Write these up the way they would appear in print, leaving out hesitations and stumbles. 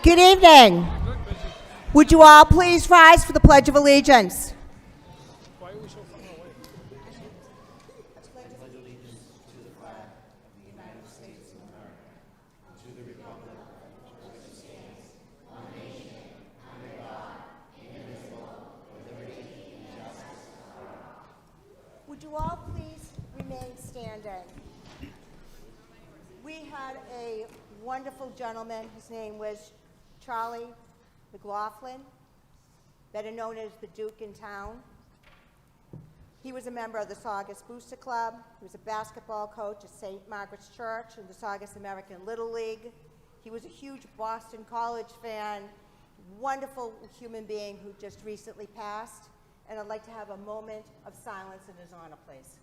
Good evening. Would you all please rise for the Pledge of Allegiance? Why are we so far away? Would you all please remain standing? We had a wonderful gentleman. His name was Charlie McLaughlin, better known as the Duke in town. He was a member of the Saugus Booster Club. He was a basketball coach at St. Margaret's Church and the Saugus American Little League. He was a huge Boston College fan, wonderful human being who just recently passed. And I'd like to have a moment of silence in his honor, please.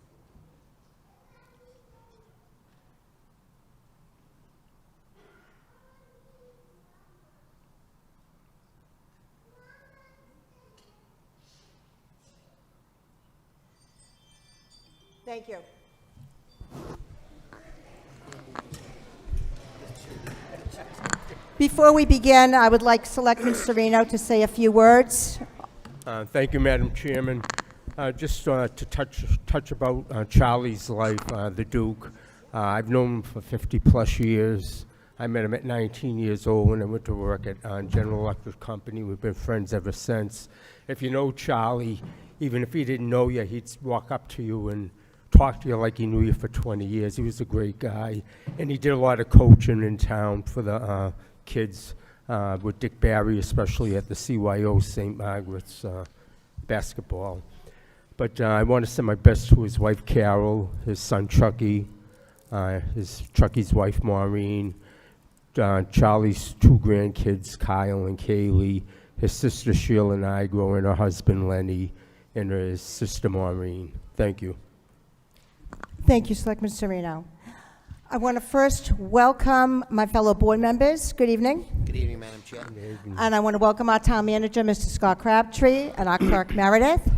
Thank you. Before we begin, I would like Selectman Serino to say a few words. Thank you, Madam Chairman. Just to touch about Charlie's life, the Duke. I've known him for 50-plus years. I met him at 19 years old when I went to work at General Electric Company. We've been friends ever since. If you know Charlie, even if he didn't know you, he'd walk up to you and talk to you like he knew you for 20 years. He was a great guy, and he did a lot of coaching in town for the kids, with Dick Barry, especially at the CYO St. Margaret's basketball. But I want to send my best to his wife, Carol, his son, Chucky, Chucky's wife, Maureen, Charlie's two grandkids, Kyle and Kaylee, his sister, Sheila Nigro, and her husband, Lenny, and his sister, Maureen. Thank you. Thank you, Selectman Serino. I want to first welcome my fellow board members. Good evening. Good evening, Madam Chair. And I want to welcome our town manager, Mr. Scott Crabtree, and our clerk, Meredith.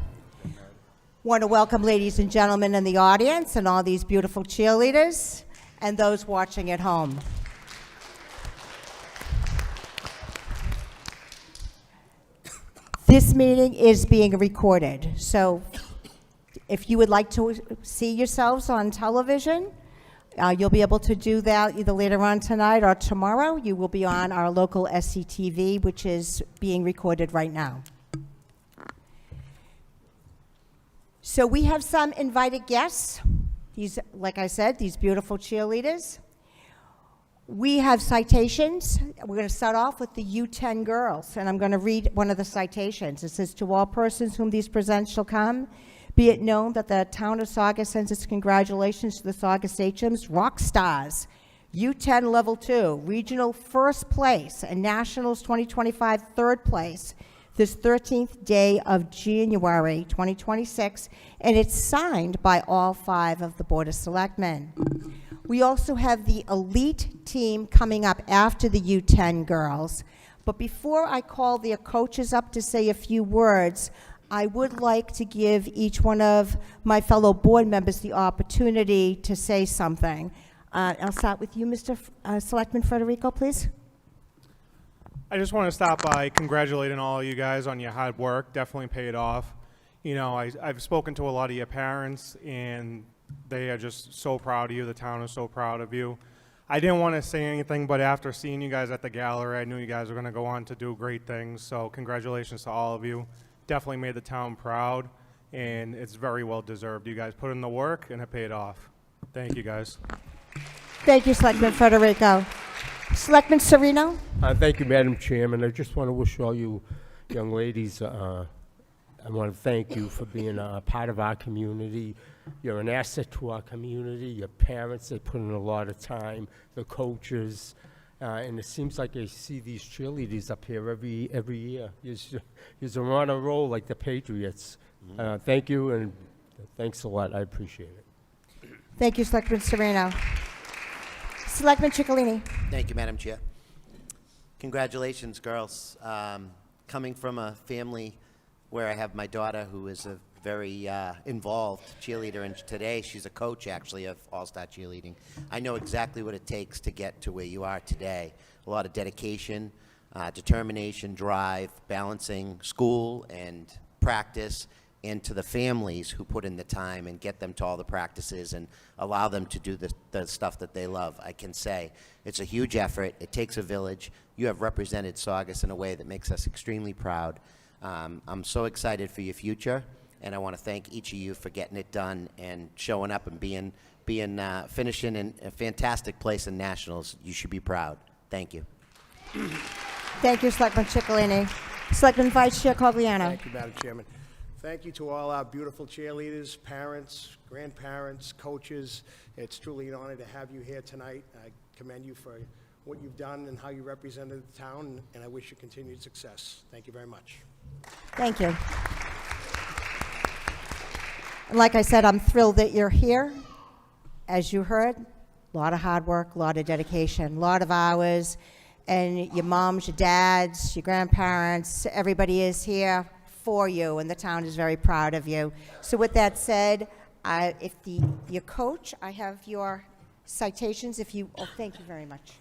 Want to welcome ladies and gentlemen in the audience and all these beautiful cheerleaders and those watching at home. This meeting is being recorded, so if you would like to see yourselves on television, you'll be able to do that either later on tonight or tomorrow. You will be on our local SCTV, which is being recorded right now. So we have some invited guests. These, like I said, these beautiful cheerleaders. We have citations. We're going to start off with the U10 girls, and I'm going to read one of the citations. It says, "To all persons whom these presents shall come, be it known that the town of Saugus sends its congratulations to the Saugus HMs rock stars, U10 Level 2, Regional First Place, and Nationals 2025 Third Place, this 13th day of January 2026, and it's signed by all 5 of the Board of Selectmen. We also have the elite team coming up after the U10 girls, but before I call their coaches up to say a few words, I would like to give each one of my fellow board members the opportunity to say something. I'll start with you, Mr. Selectman Federico, please. I just want to stop by congratulating all of you guys on your hard work. Definitely paid off. You know, I've spoken to a lot of your parents, and they are just so proud of you. The town is so proud of you. I didn't want to say anything, but after seeing you guys at the gallery, I knew you guys were going to go on to do great things. So congratulations to all of you. Definitely made the town proud, and it's very well deserved. You guys put in the work, and it paid off. Thank you, guys. Thank you, Selectman Federico. Selectman Serino? Thank you, Madam Chairman. I just want to wish all you young ladies, I want to thank you for being a part of our community. You're an asset to our community. Your parents, they put in a lot of time, the coaches, and it seems like I see these cheerleaders up here every year. You're on a roll like the Patriots. Thank you, and thanks a lot. I appreciate it. Thank you, Selectman Serino. Selectman Ciccolini. Thank you, Madam Chair. Congratulations, girls. Coming from a family where I have my daughter who is a very involved cheerleader, and today she's a coach, actually, of All-Star Cheerleading. I know exactly what it takes to get to where you are today. A lot of dedication, determination, drive, balancing school and practice, and to the families who put in the time and get them to all the practices and allow them to do the stuff that they love. I can say it's a huge effort. It takes a village. You have represented Saugus in a way that makes us extremely proud. I'm so excited for your future, and I want to thank each of you for getting it done and showing up and finishing in a fantastic place in nationals. You should be proud. Thank you. Thank you, Selectman Ciccolini. Selectman Vice Chair Cogliano. Thank you, Madam Chairman. Thank you to all our beautiful cheerleaders, parents, grandparents, coaches. It's truly an honor to have you here tonight. I commend you for what you've done and how you represented the town, and I wish you continued success. Thank you very much. Thank you. And like I said, I'm thrilled that you're here. As you heard, a lot of hard work, a lot of dedication, a lot of hours, and your moms, your dads, your grandparents, everybody is here for you, and the town is very proud of you. So with that said, your coach, I have your citations. Thank you very much.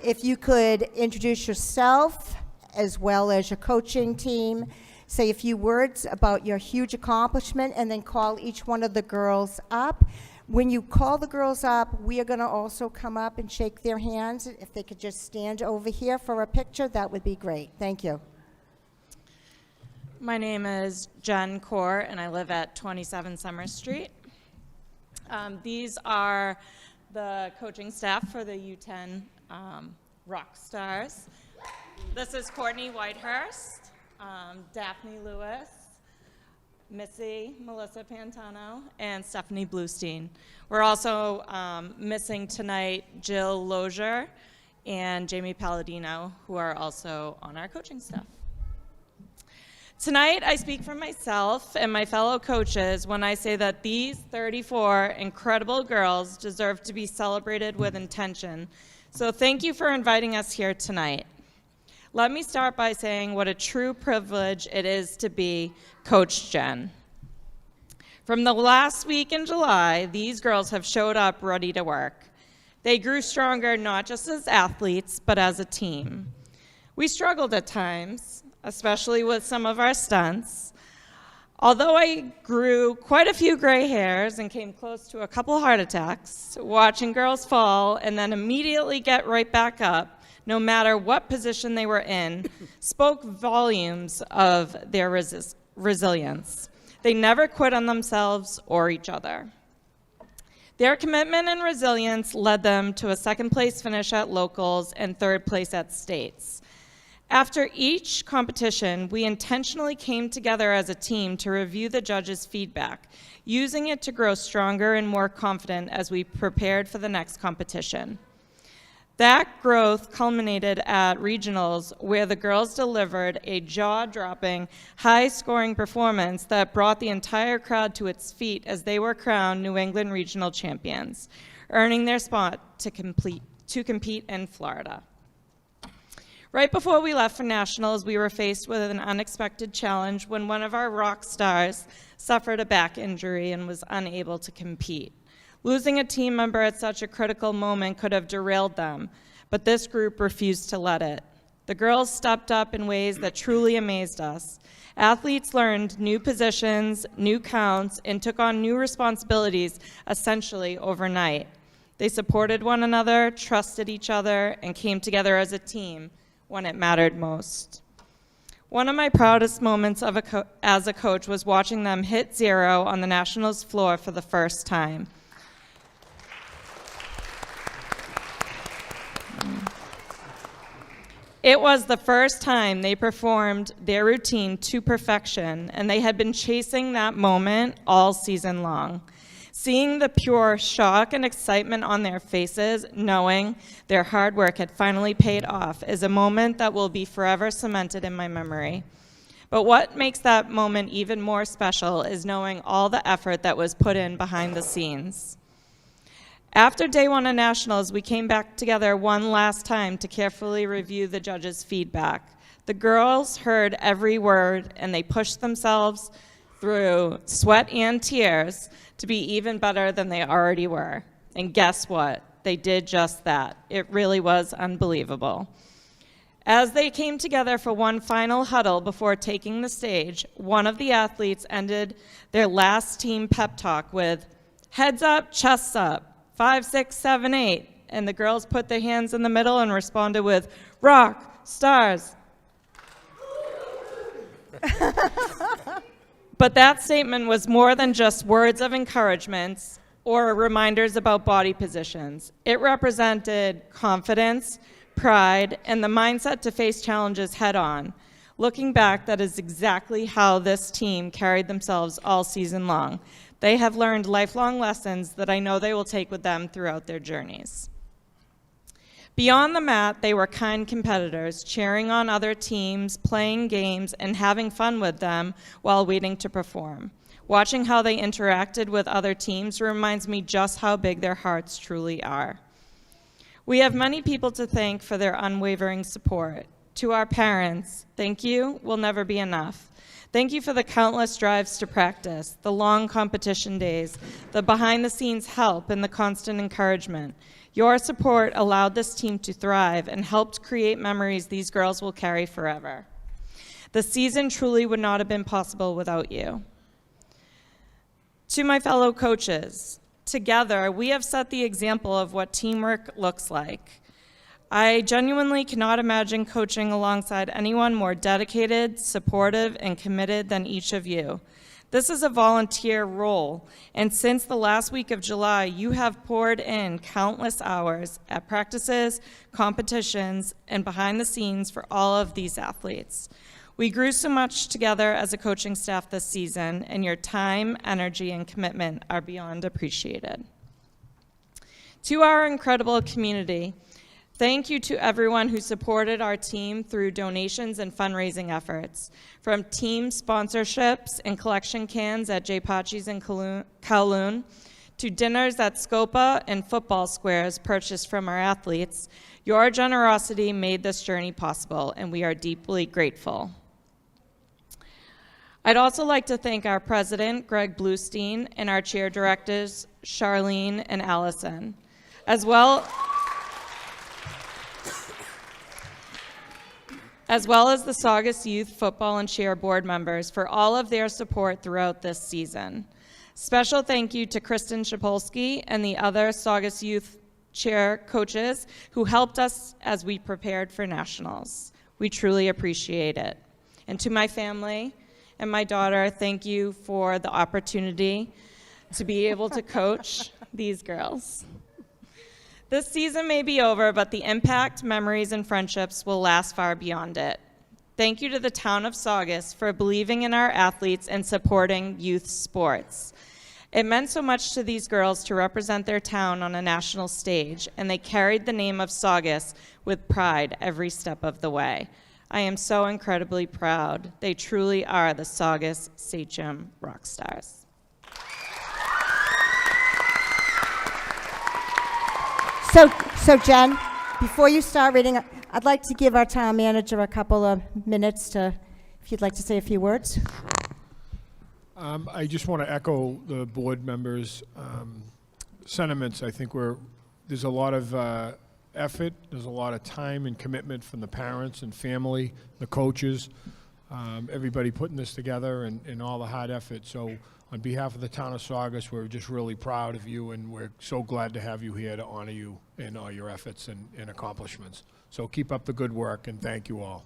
If you could introduce yourself as well as your coaching team, say a few words about your huge accomplishment, and then call each one of the girls up. When you call the girls up, we are going to also come up and shake their hands. If they could just stand over here for a picture, that would be great. Thank you. My name is Jen Kaur, and I live at 27 Summer Street. These are the coaching staff for the U10 Rock Stars. This is Courtney Whitehurst, Daphne Lewis, Missy, Melissa Pantano, and Stephanie Bluestein. We're also missing tonight Jill Lozier and Jamie Palladino, who are also on our coaching staff. Tonight, I speak for myself and my fellow coaches when I say that these 34 incredible girls deserve to be celebrated with intention. So thank you for inviting us here tonight. Let me start by saying what a true privilege it is to be Coach Jen. From the last week in July, these girls have showed up ready to work. They grew stronger not just as athletes, but as a team. We struggled at times, especially with some of our stunts. Although I grew quite a few gray hairs and came close to a couple heart attacks, watching girls fall and then immediately get right back up, no matter what position they were in, spoke volumes of their resilience. They never quit on themselves or each other. Their commitment and resilience led them to a second-place finish at locals and third place at states. After each competition, we intentionally came together as a team to review the judges' feedback, using it to grow stronger and more confident as we prepared for the next competition. That growth culminated at regionals, where the girls delivered a jaw-dropping, high-scoring performance that brought the entire crowd to its feet as they were crowned New England Regional Champions, earning their spot to compete in Florida. Right before we left for nationals, we were faced with an unexpected challenge when one of our rock stars suffered a back injury and was unable to compete. Losing a team member at such a critical moment could have derailed them, but this group refused to let it. The girls stepped up in ways that truly amazed us. Athletes learned new positions, new counts, and took on new responsibilities essentially overnight. They supported one another, trusted each other, and came together as a team when it mattered most. One of my proudest moments as a coach was watching them hit zero on the Nationals floor for the first time. It was the first time they performed their routine to perfection, and they had been chasing that moment all season long. Seeing the pure shock and excitement on their faces, knowing their hard work had finally paid off, is a moment that will be forever cemented in my memory. But what makes that moment even more special is knowing all the effort that was put in behind the scenes. After day one of nationals, we came back together one last time to carefully review the judges' feedback. The girls heard every word, and they pushed themselves through sweat and tears to be even better than they already were. And guess what? They did just that. It really was unbelievable. As they came together for one final huddle before taking the stage, one of the athletes ended their last team pep talk with, "Heads up, chests up, 5, 6, 7, 8." And the girls put their hands in the middle and responded with, "Rock, stars." But that statement was more than just words of encouragement or reminders about body positions. It represented confidence, pride, and the mindset to face challenges head on. Looking back, that is exactly how this team carried themselves all season long. They have learned lifelong lessons that I know they will take with them throughout their journeys. Beyond the mat, they were kind competitors, cheering on other teams, playing games, and having fun with them while waiting to perform. Watching how they interacted with other teams reminds me just how big their hearts truly are. We have many people to thank for their unwavering support. To our parents, thank you will never be enough. Thank you for the countless drives to practice, the long competition days, the behind-the-scenes help, and the constant encouragement. Your support allowed this team to thrive and helped create memories these girls will carry forever. The season truly would not have been possible without you. To my fellow coaches, together we have set the example of what teamwork looks like. I genuinely cannot imagine coaching alongside anyone more dedicated, supportive, and committed than each of you. This is a volunteer role, and since the last week of July, you have poured in countless hours at practices, competitions, and behind the scenes for all of these athletes. We grew so much together as a coaching staff this season, and your time, energy, and commitment are beyond appreciated. To our incredible community, thank you to everyone who supported our team through donations and fundraising efforts. From team sponsorships and collection cans at J. Pachi's in Kowloon, to dinners at Scopa and football squares purchased from our athletes, your generosity made this journey possible, and we are deeply grateful. I'd also like to thank our president, Greg Bluestein, and our chair directors, Charlene and Allison, as well as the Saugus Youth Football and Cheer Board members for all of their support throughout this season. Special thank you to Kristen Shapolsky and the other Saugus Youth Cheer coaches who helped us as we prepared for nationals. We truly appreciate it. And to my family and my daughter, thank you for the opportunity to be able to coach these girls. This season may be over, but the impact, memories, and friendships will last far beyond it. Thank you to the town of Saugus for believing in our athletes and supporting youth sports. It meant so much to these girls to represent their town on a national stage, and they carried the name of Saugus with pride every step of the way. I am so incredibly proud. They truly are the Saugus Sachem rock stars. So Jen, before you start reading, I'd like to give our town manager a couple of minutes to, if you'd like to say a few words. I just want to echo the board members' sentiments. I think there's a lot of effort, there's a lot of time and commitment from the parents and family, the coaches, everybody putting this together and all the hard effort. So on behalf of the town of Saugus, we're just really proud of you, and we're so glad to have you here to honor you in all your efforts and accomplishments. So keep up the good work, and thank you all.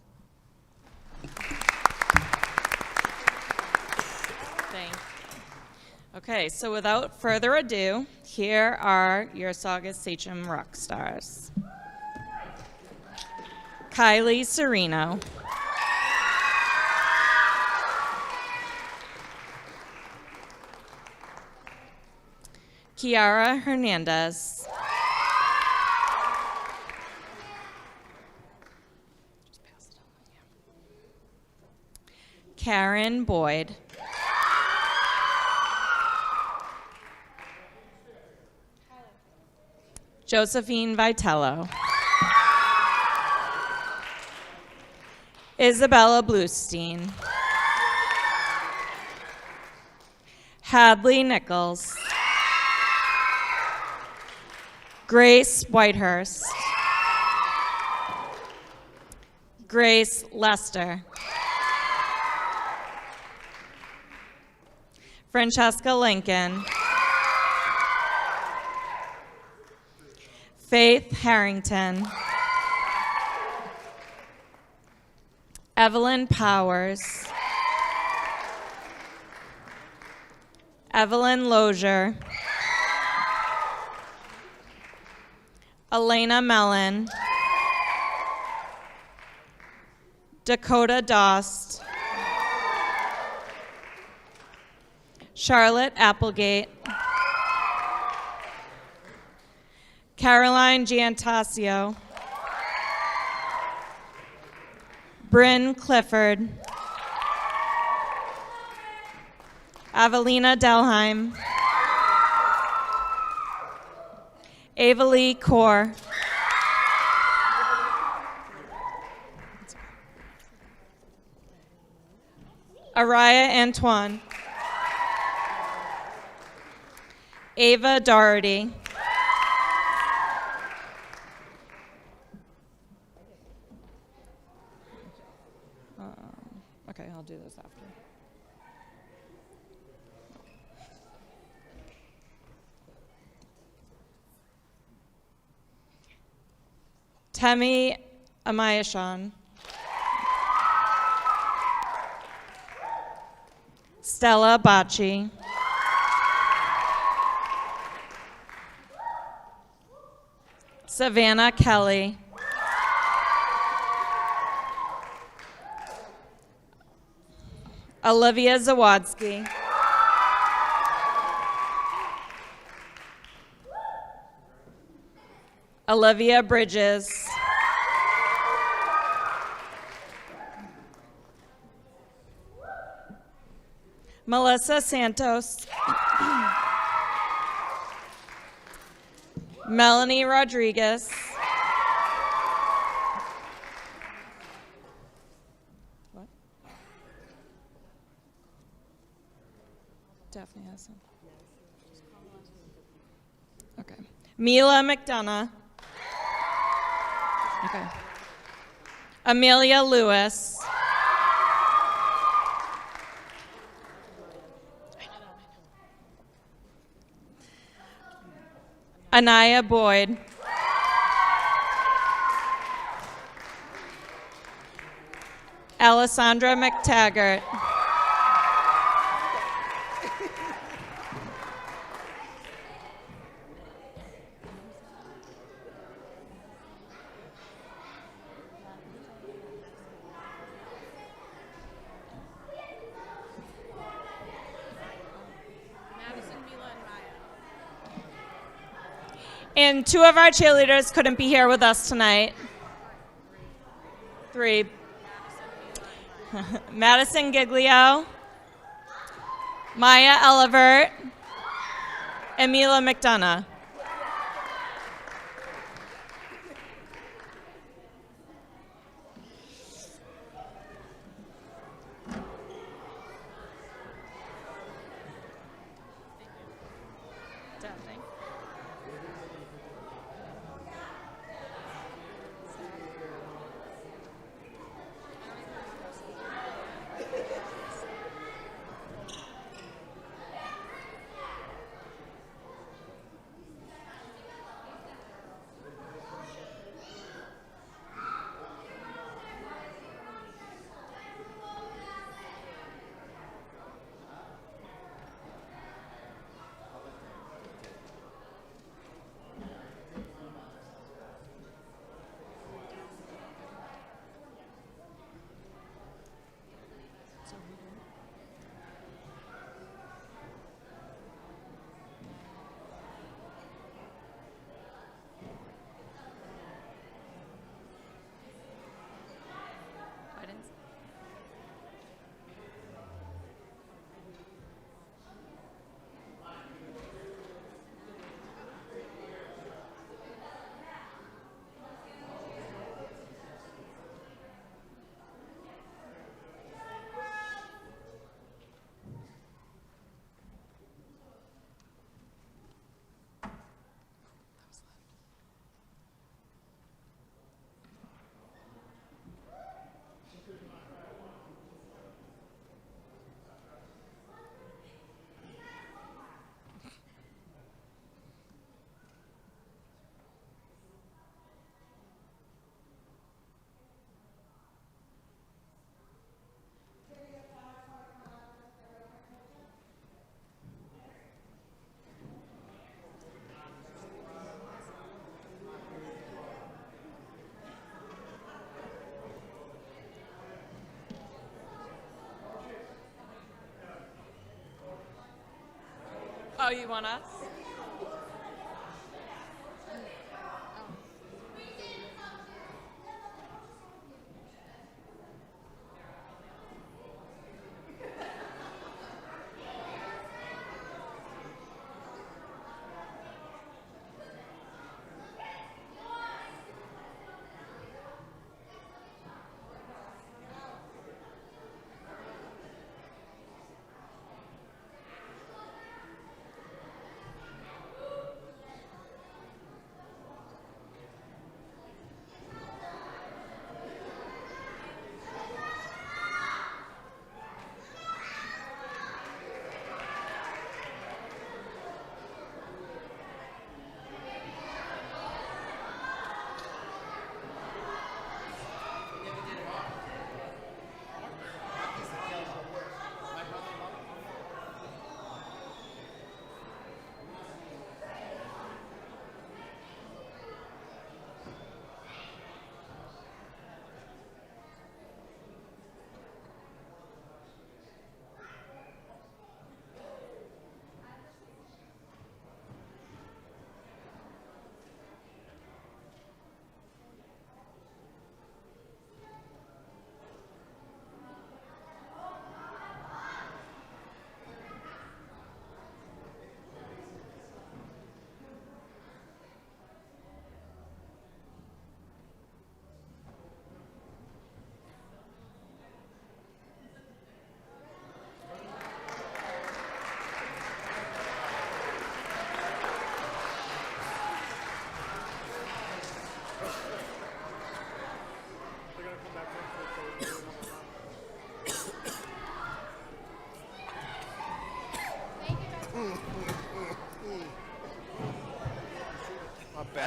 Okay, so without further ado, here are your Saugus Sachem rock stars. Kylie Sereno. Kiara Hernandez. Karen Boyd. Josephine Vitello. Isabella Bluestein. Hadley Nichols. Grace Whitehurst. Grace Lester. Francesca Lincoln. Faith Harrington. Evelyn Powers. Evelyn Lozier. Elena Mellon. Dakota Dost. Charlotte Applegate. Caroline Giantasio. Bryn Clifford. Avelina Delheim. Ava Lee Kaur. Araya Antoine. Ava Doherty. Okay, I'll do this after. Temi Amayashan. Stella Bacci. Savannah Kelly. Olivia Zawadski. Olivia Bridges. Melissa Santos. Melanie Rodriguez. What? Daphne has some. Okay. Mila McDonough. Okay. Amelia Lewis. Anaya Boyd. Alessandra McTaggart. And two of our cheerleaders couldn't be here with us tonight. Three. Madison Giglio, Maya Elevert, and Mila McDonough. Oh, you want us?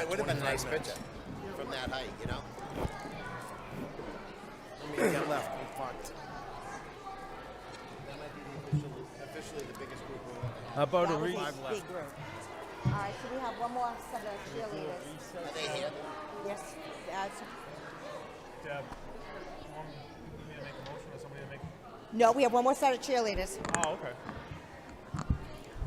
It would have been a nice picture from that height, you know? I mean, get left, we're fucked. That might be officially the biggest group we'll ever How about a That was re- a big group. All right, so we have one more set of cheerleaders. Are they here? Yes, Deb, you want me to make a motion or somebody to make? no, we have one more set of cheerleaders. Oh, okay.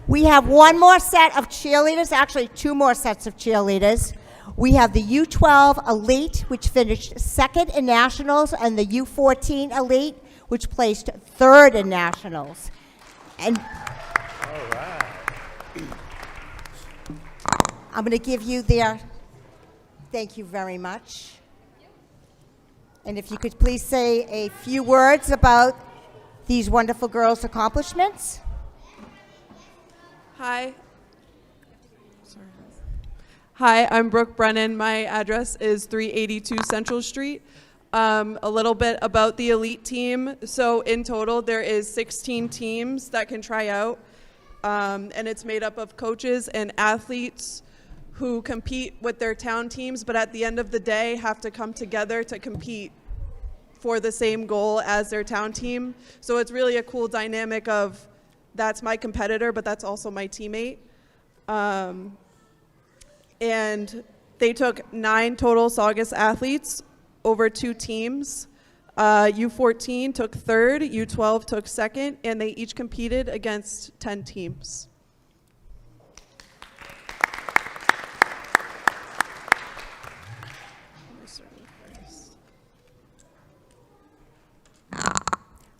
We have one more set of cheerleaders, actually two more sets of cheerleaders. We have the U12 Elite, which finished second in nationals, and the U14 Elite, which placed third in nationals. And I'm going to give you their, thank you very much. And if you could please say a few words about these wonderful girls' accomplishments. Hi. Sorry. Hi, I'm Brooke Brennan. My address is 382 Central Street. A little bit about the elite team. So in total, there is 16 teams that can try out, and it's made up of coaches and athletes who compete with their town teams, but at the end of the day have to come together to compete for the same goal as their town team. So it's really a cool dynamic of that's my competitor, but that's also my teammate. And they took 9 total Saugus athletes over 2 teams. U14 took 3rd, U12 took 2nd, and they each competed against 10 teams.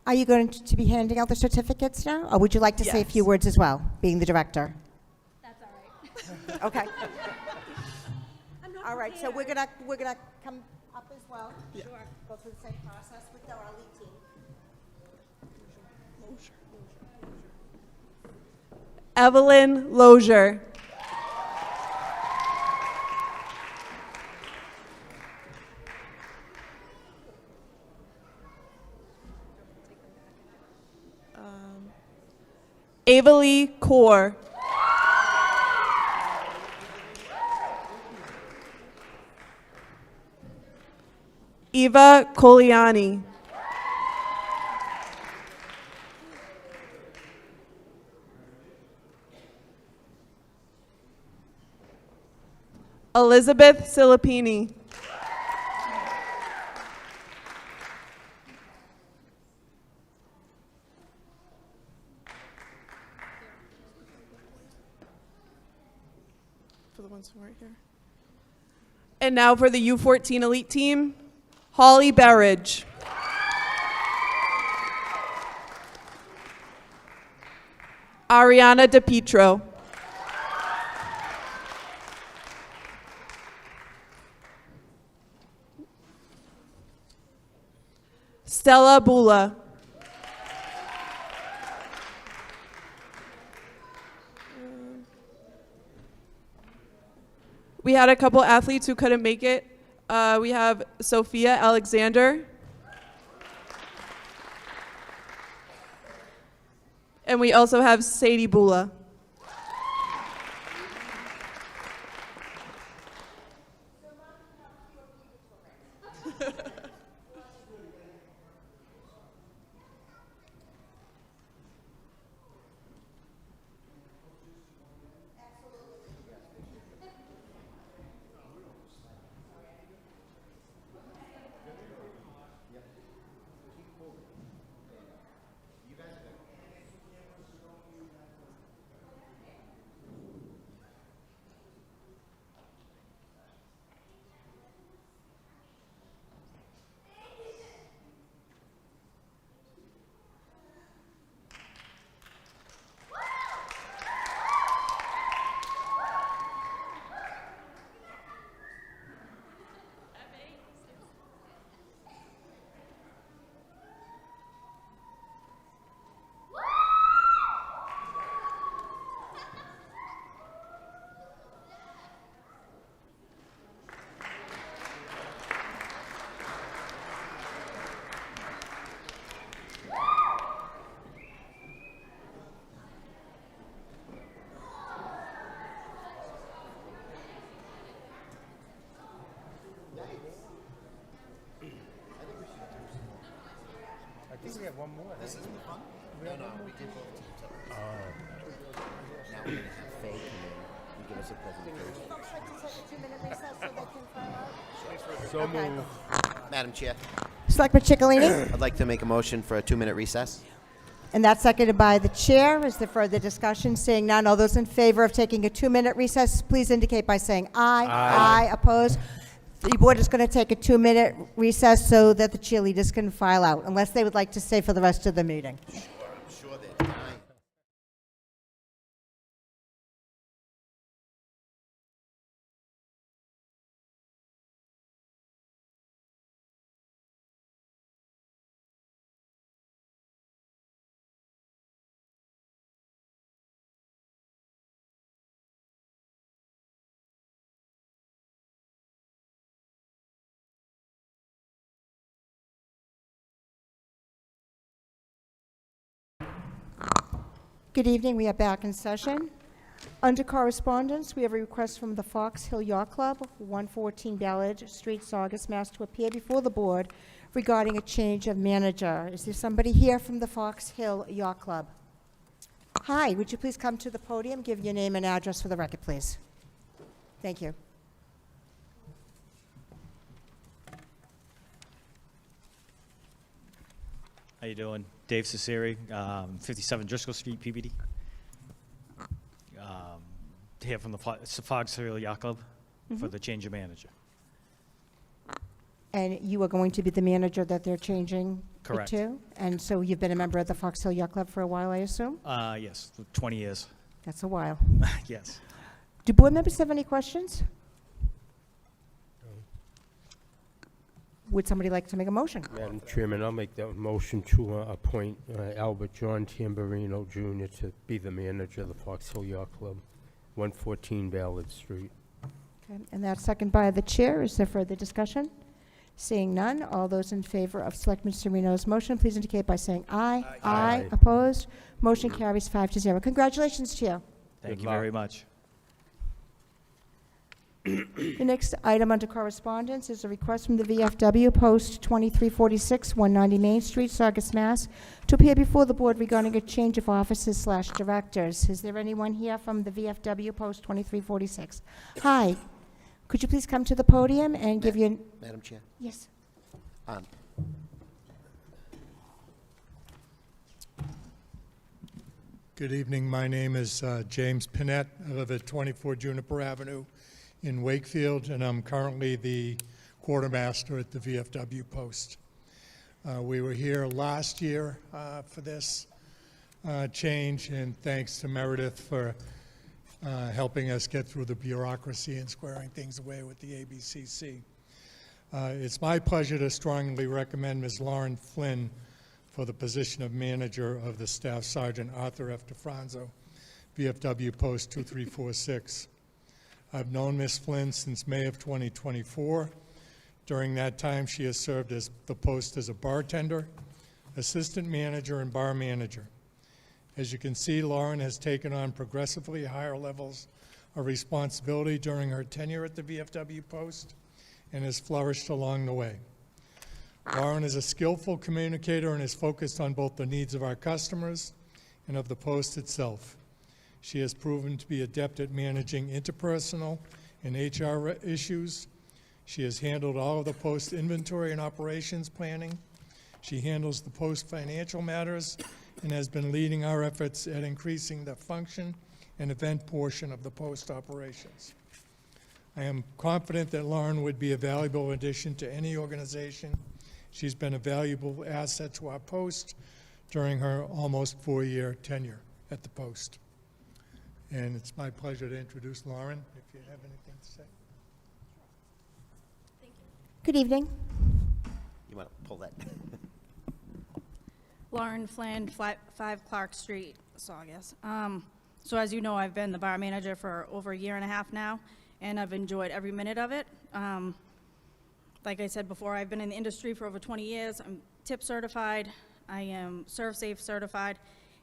Are you going to be handing out the certificates now? Or would you like to say a few Yes. words as well, being the director? That's all right. Okay. All right, so we're gonna come up as well. Sure. Go through the same process with our elite team. Evelyn Lozier. Avalee Kaur. Eva Koliani. Elizabeth Silipini. the ones who aren't here. And now for the U14 Elite Team, Holly Berridge. Ariana DePietro. Stella Bula. We had a couple athletes who couldn't make it. We have Sophia Alexander. And we also have Sadie Bula. No, we did both teams. Now we're going to have Faye come in and give us a presentation. So moved. Madam Chair, Selectman Ciccolini? I'd like to make a motion for a 2-minute recess. And that's seconded by the chair. Is there further discussion? Seeing none, all those in favor of taking a 2-minute recess, please indicate by saying aye. Aye. Opposed? The board is going to take a 2-minute recess so that the cheerleaders can file out, unless they would like to stay for the rest of the meeting. I'm sure they're dying. Good evening, we are back in session. Under correspondence, we have a request from the Fox Hill Yacht Club, 114 Ballard Street, Saugus, Mass, to appear before the board regarding a change of manager. Is there somebody here from the Fox Hill Yacht Club? Hi, would you please come to the podium, give your name and address for the record, please? Thank you. How you doing? Dave Cesari, 57 Driscoll Street, PBD. Here from the Fox Hill Yacht Club for the change of manager. And you are going to be the manager that they're changing Correct. it to? And so you've been a member of the Fox Hill Yacht Club for a while, I assume? Yes, for 20 years. That's a while. Yes. Do board members have any questions? Would somebody like to make a motion? Madam Chairman, I'll make that motion to appoint Albert John Tamburino Jr. to be the manager of the Fox Hill Yacht Club, 114 Ballard Street. Okay, and that's second by the chair. Is there further discussion? Seeing none, all those in favor of Selectman Sereno's motion, please indicate by saying aye. Aye. Opposed? Motion carries 5-0. Congratulations, Chair. Thank Good you luck. very much. The next item under correspondence is a request from the VFW, Post 2346, 190 Main Street, Saugus, Mass, to appear before the board regarding a change of officers/directors. Is there anyone here from the VFW, Post 2346? Hi. Could you please come to the podium and give your... Madam Chair. Yes. Good evening. My name is James Pinette. I live at 24 Juniper Avenue in Wakefield, and I'm currently the quartermaster at the VFW post. We were here last year for this change, and thanks to Meredith for helping us get through the bureaucracy and squaring things away with the ABCC. It's my pleasure to strongly recommend Ms. Lauren Flynn for the position of manager of the Staff Sergeant Arthur F. DeFranzo, VFW Post 2346. I've known Ms. Flynn since May of 2024. During that time, she has served as the post as a bartender, assistant manager, and bar manager. As you can see, Lauren has taken on progressively higher levels of responsibility during her tenure at the VFW post and has flourished along the way. Lauren is a skillful communicator and is focused on both the needs of our customers and of the post itself. She has proven to be adept at managing interpersonal and HR issues. She has handled all of the post inventory and operations planning. She handles the post financial matters and has been leading our efforts at increasing the function and event portion of the post operations. I am confident that Lauren would be a valuable addition to any organization. She's been a valuable asset to our post during her almost 4-year tenure at the post. And it's my pleasure to introduce Lauren, if you have anything to say. Good evening. You want to pull that? Lauren Flynn, 5 Clark Street, Saugus. So as you know, I've been the bar manager for over a year and a half now, and I've enjoyed every minute of it. Like I said before, I've been in the industry for over 20 years. I'm tip certified. I am ServSafe certified.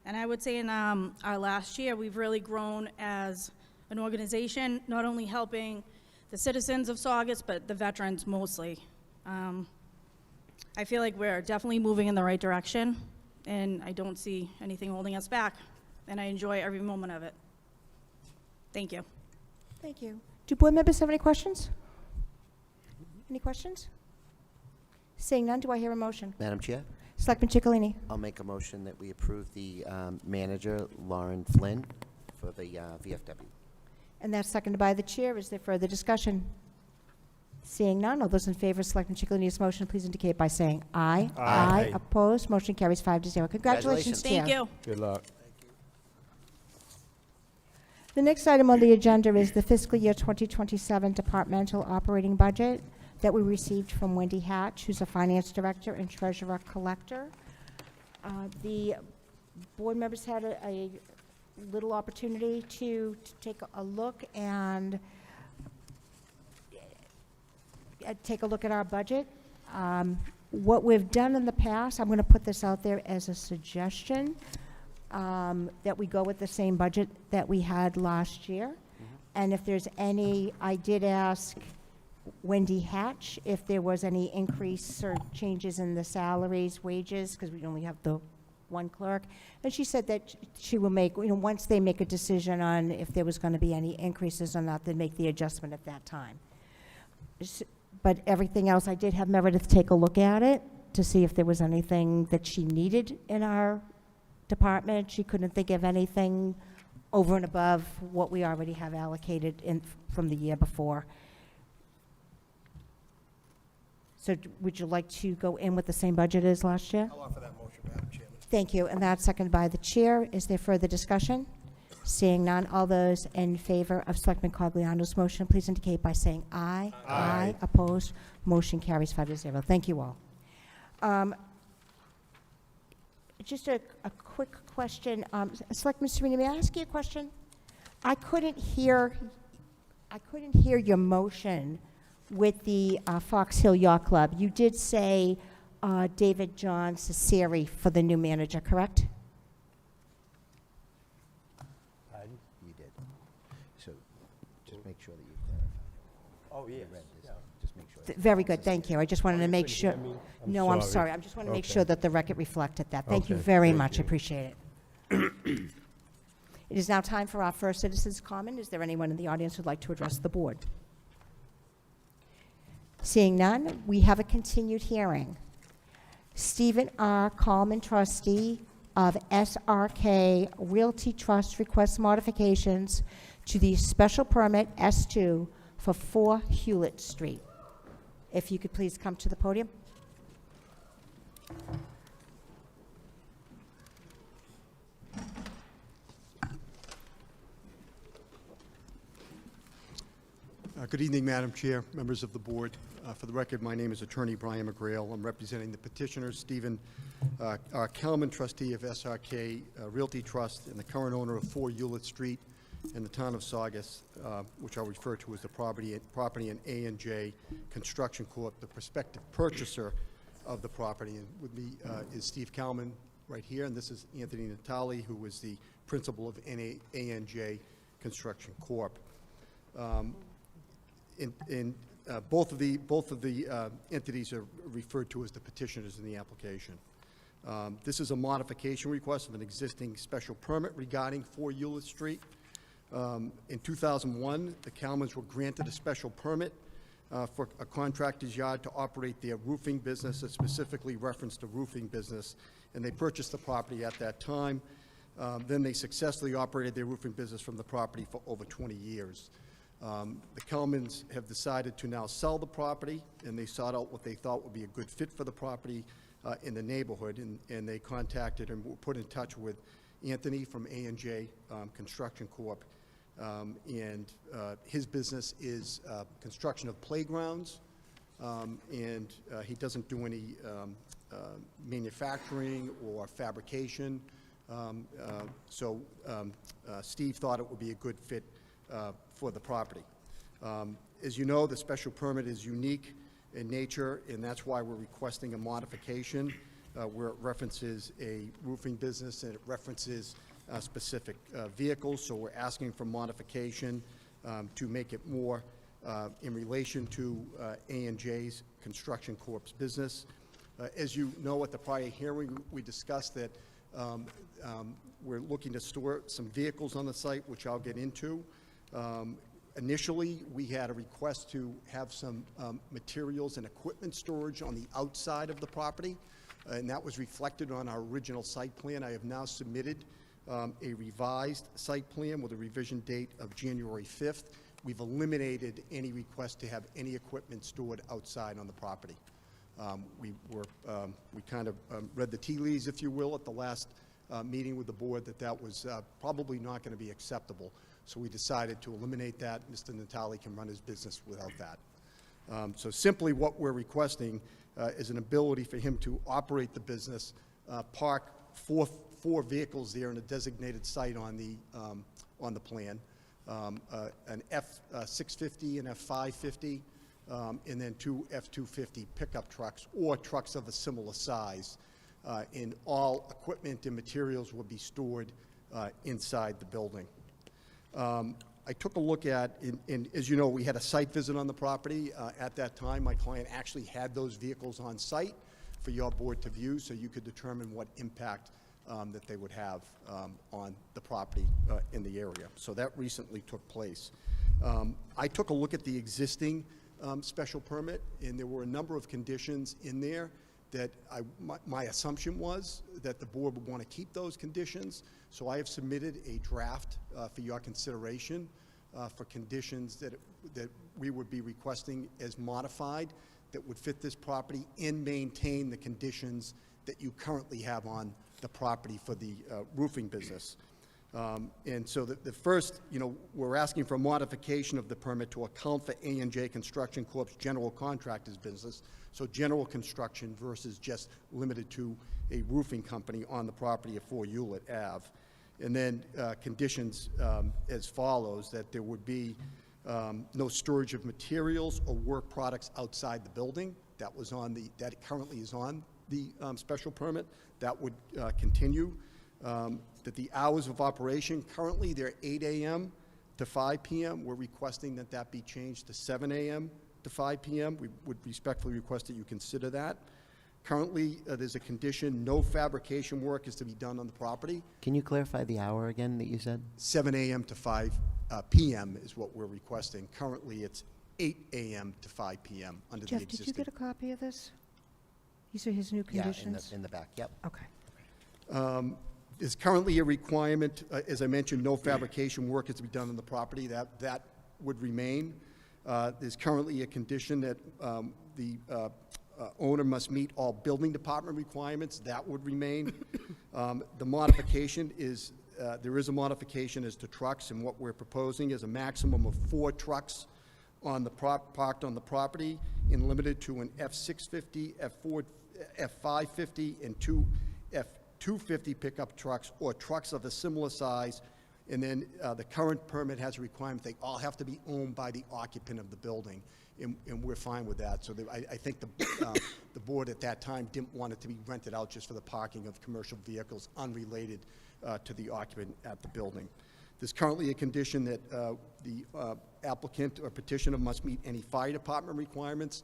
And I would say in our last year, we've really grown as an organization, not only helping the citizens of Saugus, but the veterans mostly. I feel like we're definitely moving in the right direction, and I don't see anything holding us back. And I enjoy every moment of it. Thank you. Thank you. Do board members have any questions? Any questions? Seeing none, do I hear a motion? Madam Chair, Selectman Ciccolini. I'll make a motion that we approve the manager, Lauren Flynn, for the VFW. And that's seconded by the chair. Is there further discussion? Seeing none, all those in favor of Selectman Ciccolini's motion, please indicate by saying aye. Aye. Opposed? Motion carries 5-0. Congratulations, Chair. Thank you. Good luck. The next item on the agenda is the fiscal year 2027 departmental operating budget that we received from Wendy Hatch, who's a finance director and treasurer collector. The board members had a little opportunity to take a look and take a look at our budget. What we've done in the past, I'm going to put this out there as a suggestion, that we go with the same budget that we had last year. And if there's any, I did ask Wendy Hatch if there was any increase or changes in the salaries, wages, because we only have the one clerk. And she said that she will make, once they make a decision on if there was going to be any increases or not, they'd make the adjustment at that time. But everything else, I did have Meredith take a look at it to see if there was anything that she needed in our department. She couldn't think of anything over and above what we already have allocated from the year before. So would you like to go in with the same budget as last year? I'll offer that motion, Madam Chairman. Thank you, and that's seconded by the chair. Is there further discussion? Seeing none, all those in favor of Selectman Cogliano's motion, please indicate by saying aye. Aye. Opposed? Motion carries 5-0. Thank you all. Just a quick question. Selectman Sereni, may I ask you a question? I couldn't hear your motion with the Fox Hill Yacht Club. You did say David John Cesari for the new manager, correct? You did. So just make sure that you clarify. Oh, yes. Read this. Just make sure. Very good, thank you. I just wanted to make couldn't sure. hear me? No, I'm sorry. sorry. I just want to make Okay. sure that the record reflected that. Thank you Okay, very thank much. you. Appreciate it. It is now time for our first citizens' comment. Is there anyone in the audience who'd like to address the board? Seeing none, we have a continued hearing. Stephen R. Coleman, trustee, of SRK Realty Trust requests modifications to the special permit S2 for 4 Hewlett Street. If you could please come to the podium. Good evening, Madam Chair, members of the board. For the record, my name is Attorney Brian McGrail. I'm representing the petitioner, Stephen Kalman, trustee of SRK Realty Trust and the current owner of 4 Hewlett Street in the town of Saugus, which I'll refer to as the property in A&J Construction Corp., the prospective purchaser of the property. And with me is Steve Kalman right here, and this is Anthony Natali, who is the principal of A&J Construction Corp. Both of the entities are referred to as the petitioners in the application. This is a modification request of an existing special permit regarding 4 Hewlett Street. In 2001, the Kalmans were granted a special permit for a contractor's yard to operate their roofing business, that specifically referenced a roofing business, and they purchased the property at that time. Then they successfully operated their roofing business from the property for over 20 years. The Kalmans have decided to now sell the property, and they sought out what they thought would be a good fit for the property in the neighborhood, and they contacted and were put in touch with Anthony from A&J Construction Corp. His business is construction of playgrounds, and he doesn't do any manufacturing or fabrication. Steve thought it would be a good fit for the property. As you know, the special permit is unique in nature, and that's why we're requesting a modification where it references a roofing business and it references specific vehicles. So we're asking for modification to make it more in relation to A&J's Construction Corp's business. As you know, at the prior hearing, we discussed that we're looking to store some vehicles on the site, which I'll get into. Initially, we had a request to have some materials and equipment storage on the outside of the property, and that was reflected on our original site plan. I have now submitted a revised site plan with a revision date of January 5th. We've eliminated any request to have any equipment stored outside on the property. We kind of read the tea leaves, if you will, at the last meeting with the board that was probably not going to be acceptable. So we decided to eliminate that. Mr. Natali can run his business without that. So simply what we're requesting is an ability for him to operate the business, park four vehicles there in a designated site on the plan, an F650 and F550, and then 2 F250 pickup trucks or trucks of a similar size. And all equipment and materials will be stored inside the building. I took a look at, and as you know, we had a site visit on the property. At that time, my client actually had those vehicles on site for your board to view, so you could determine what impact that they would have on the property in the area. So that recently took place. I took a look at the existing special permit, and there were a number of conditions in there that my assumption was that the board would want to keep those conditions. So I have submitted a draft for your consideration for conditions that we would be requesting as modified that would fit this property and maintain the conditions that you currently have on the property for the roofing business. And so the first, we're asking for a modification of the permit to account for A&J Construction Corp's general contractors business, so general construction versus just limited to a roofing company on the property of 4 Hewlett Ave. And then conditions as follows, that there would be no storage of materials or work products outside the building. That currently is on the special permit. That would continue. That the hours of operation, currently they're 8 a.m. to 5 p.m. We're requesting that that be changed to 7 a.m. to 5 p.m. We would respectfully request that you consider that. Currently, there's a condition, no fabrication work is to be done on the property. Can you clarify the hour again that you said? 7 a.m. to 5 p.m. is what we're requesting. Currently, it's 8 a.m. to 5 p.m. under the Jeff, existing. did you get a copy of this? These are his new conditions? Yeah, in the back, yep. Okay. There's currently a requirement, as I mentioned, no fabrication work is to be done on the property. That would remain. There's currently a condition that the owner must meet all building department requirements. That would remain. The modification is, there is a modification as to trucks, and what we're proposing is a maximum of 4 trucks on the parked on the property, and limited to an F-650, F-550, and 2 F-250 pickup trucks, or trucks of a similar size. And then the current permit has a requirement they all have to be owned by the occupant of the building, and we're fine with that. So I think the board at that time didn't want it to be rented out just for the parking of commercial vehicles unrelated to the occupant at the building. There's currently a condition that the applicant or petitioner must meet any fire department requirements.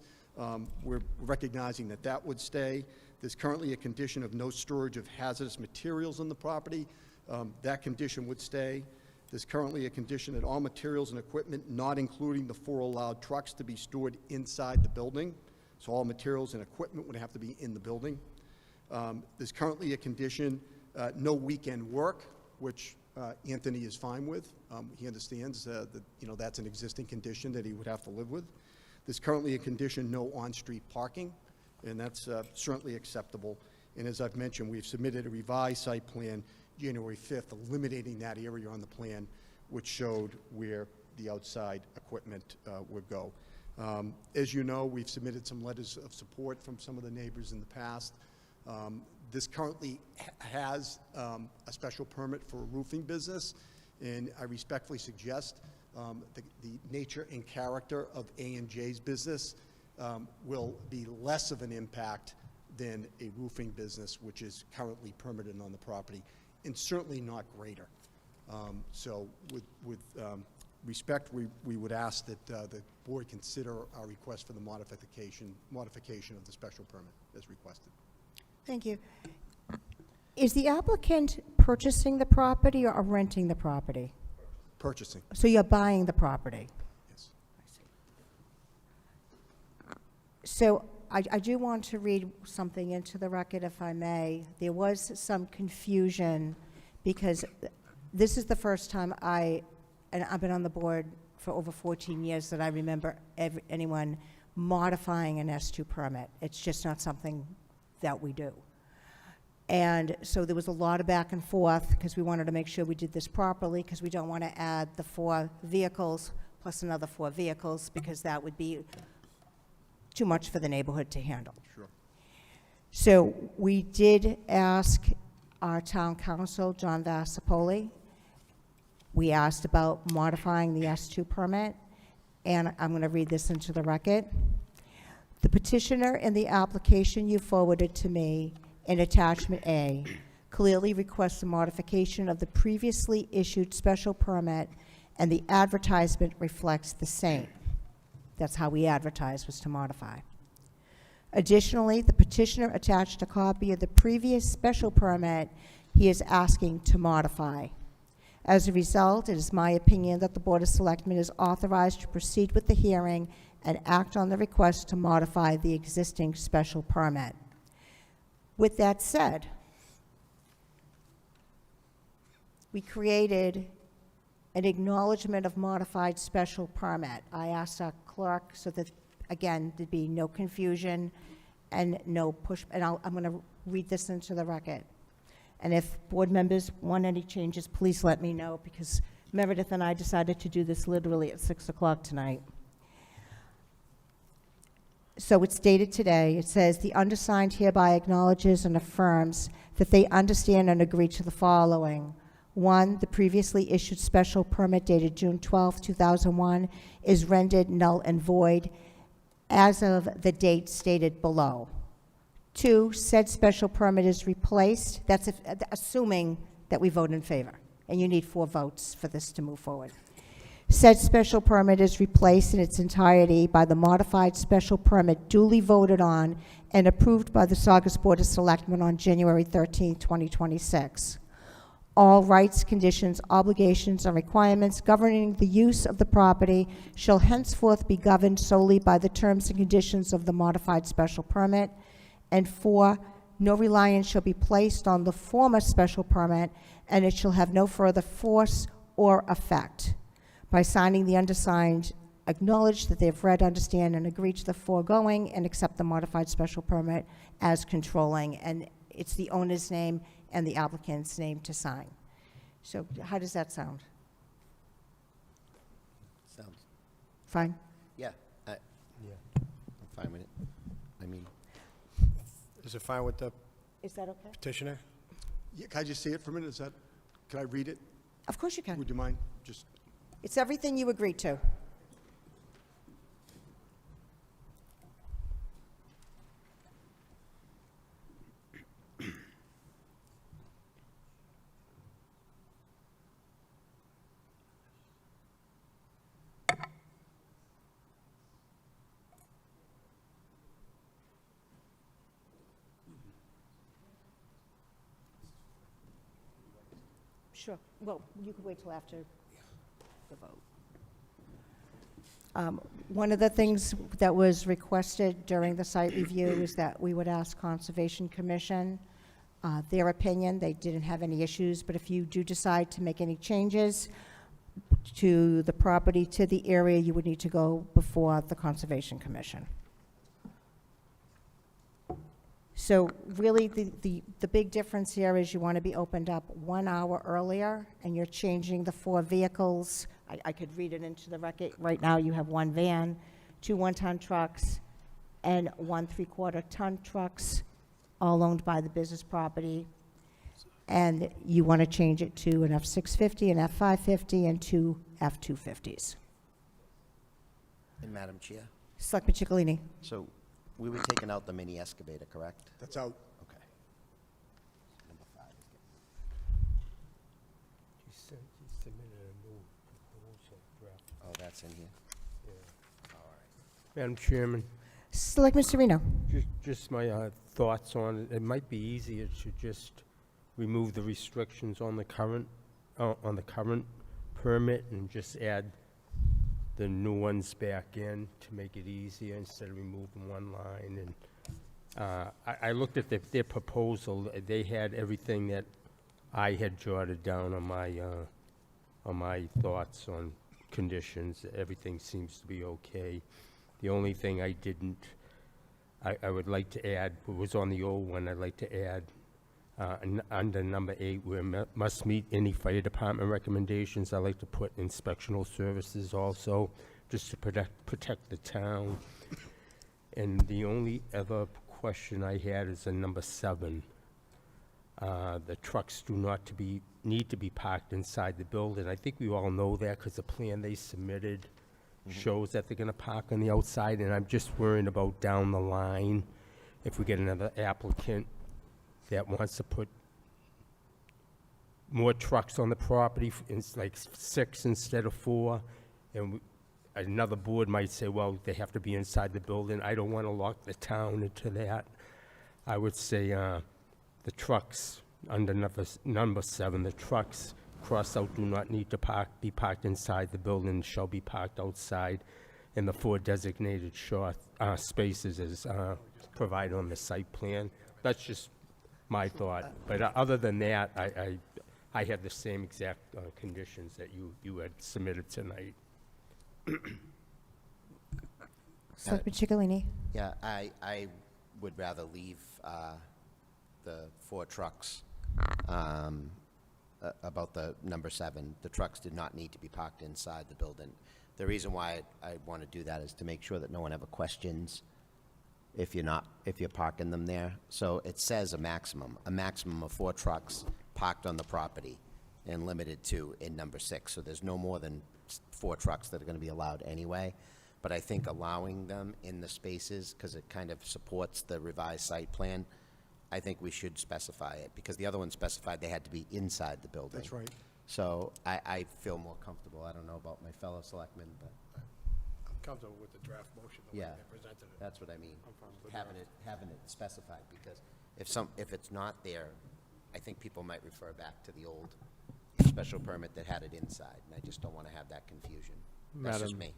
We're recognizing that that would stay. There's currently a condition of no storage of hazardous materials on the property. That condition would stay. There's currently a condition that all materials and equipment, not including the 4 allowed trucks, to be stored inside the building. So all materials and equipment would have to be in the building. There's currently a condition, no weekend work, which Anthony is fine with. He understands that that's an existing condition that he would have to live with. There's currently a condition, no on-street parking, and that's certainly acceptable. And as I've mentioned, we've submitted a revised site plan January 5th, eliminating that area on the plan, which showed where the outside equipment would go. As you know, we've submitted some letters of support from some of the neighbors in the past. This currently has a special permit for a roofing business, and I respectfully suggest the nature and character of A&J's business will be less of an impact than a roofing business, which is currently permitted on the property, and certainly not greater. So with respect, we would ask that the board consider our request for the modification of the special permit as requested. Thank you. Is the applicant purchasing the property or renting the property? Purchasing, So you're buying the property? yes. So I do want to read something into the record, if I may. There was some confusion because this is the first time and I've been on the board for over 14 years, that I remember anyone modifying an S2 permit. It's just not something that we do. And so there was a lot of back and forth because we wanted to make sure we did this properly, because we don't want to add the 4 vehicles plus another 4 vehicles, because that would be too much for the neighborhood to handle. Sure. So we did ask our town council, John Vassapoli. We asked about modifying the S2 permit, and I'm going to read this into the record. The petitioner in the application you forwarded to me in attachment A clearly requests a modification of the previously issued special permit, and the advertisement reflects the same. That's how we advertised, was to modify. Additionally, the petitioner attached a copy of the previous special permit he is asking to modify. As a result, it is my opinion that the Board of Selectmen is authorized to proceed with the hearing and act on the request to modify the existing special permit. With that said, we created an acknowledgement of modified special permit. I asked our clerk so that, again, there'd be no confusion and no push, and I'm going to read this into the record. And if board members want any changes, please let me know, because Meredith and I decided to do this literally at 6 o'clock tonight. So it's dated today. It says, the undersigned hereby acknowledges and affirms that they understand and agree to the following. 1, the previously issued special permit dated June 12, 2001 is rendered null and void as of the date stated below. 2, said special permit is replaced. That's assuming that we vote in favor, and you need 4 votes for this to move forward. Said special permit is replaced in its entirety by the modified special permit duly voted on and approved by the Saugus Board of Selectmen on January 13, 2026. All rights, conditions, obligations, and requirements governing the use of the property shall henceforth be governed solely by the terms and conditions of the modified special permit. And 4, no reliance shall be placed on the former special permit, and it shall have no further force or effect. By signing, the undersigned acknowledge that they have read, understand, and agree to the foregoing and accept the modified special permit as controlling. And it's the owner's name and the applicant's name to sign. So how does that sound? Sounds, Fine? yeah, I'm fine with it. I mean, Is it fine with the Is that okay? petitioner? Yeah, can I just see it for a minute? Is that, can I read it? Of course you can. Would you mind? Just, It's everything you agreed to. Sure. Well, you could wait till after the vote. One of the things that was requested during the site review is that we would ask Conservation Commission their opinion. They didn't have any issues, but if you do decide to make any changes to the property, to the area, you would need to go before the Conservation Commission. So really, the big difference here is you want to be opened up 1 hour earlier, and you're changing the 4 vehicles. I could read it into the record. Right now, you have 1 van, 2 one-ton trucks, and 1 3/4-ton trucks, all owned by the business property. And you want to change it to an F-650, an F-550, and 2 F-250s. and Madam Chair, Selectman Chicalini. so we were taking out the mini excavator, correct? that's out. Okay. Number 5 is getting, He submitted a new proposal draft. oh, that's in here? All right. Madam Chairman, Selectman Sereno. just my thoughts on it. It might be easier to just remove the restrictions on the current permit and just add the new ones back in to make it easier instead of removing one line. And I looked at their proposal. They had everything that I had jotted down on my thoughts on conditions. Everything seems to be okay. The only thing I would like to add, was on the old one, I'd like to add, under number 8, where must meet any fire department recommendations, I'd like to put inspectional services also, just to protect the town. And the only other question I had is in number 7. The trucks do not need to be parked inside the building. I think we all know that because the plan they submitted shows that they're gonna park on the outside, and I'm just worried about down the line, if we get another applicant that wants to put more trucks on the property, it's like 6 instead of 4, and another board might say, well, they have to be inside the building. I don't want to lock the town into that. I would say the trucks, under number 7, the trucks crossed out do not need to be parked inside the building, shall be parked outside, and the 4 designated spaces as provided on the site plan. That's just my thought. But other than that, I had the same exact conditions that you had submitted tonight. Selectman Chicalini. Yeah, I would rather leave the 4 trucks, about the number 7. The trucks did not need to be parked inside the building. The reason why I want to do that is to make sure that no one ever questions if you're parking them there. So it says a maximum of 4 trucks parked on the property and limited to in number 6. So there's no more than 4 trucks that are going to be allowed anyway. But I think allowing them in the spaces, because it kind of supports the revised site plan, I think we should specify it, because the other one specified they had to be inside the building. That's right. So I feel more comfortable. I don't know about my fellow selectmen, but I'm comfortable with the draft motion, the way Yeah. they presented it. that's what I mean. I'm fine with Having it specified, because if it's not there, I think people might refer back to the old special permit that had it inside, and I just don't want to have that confusion. That's just me.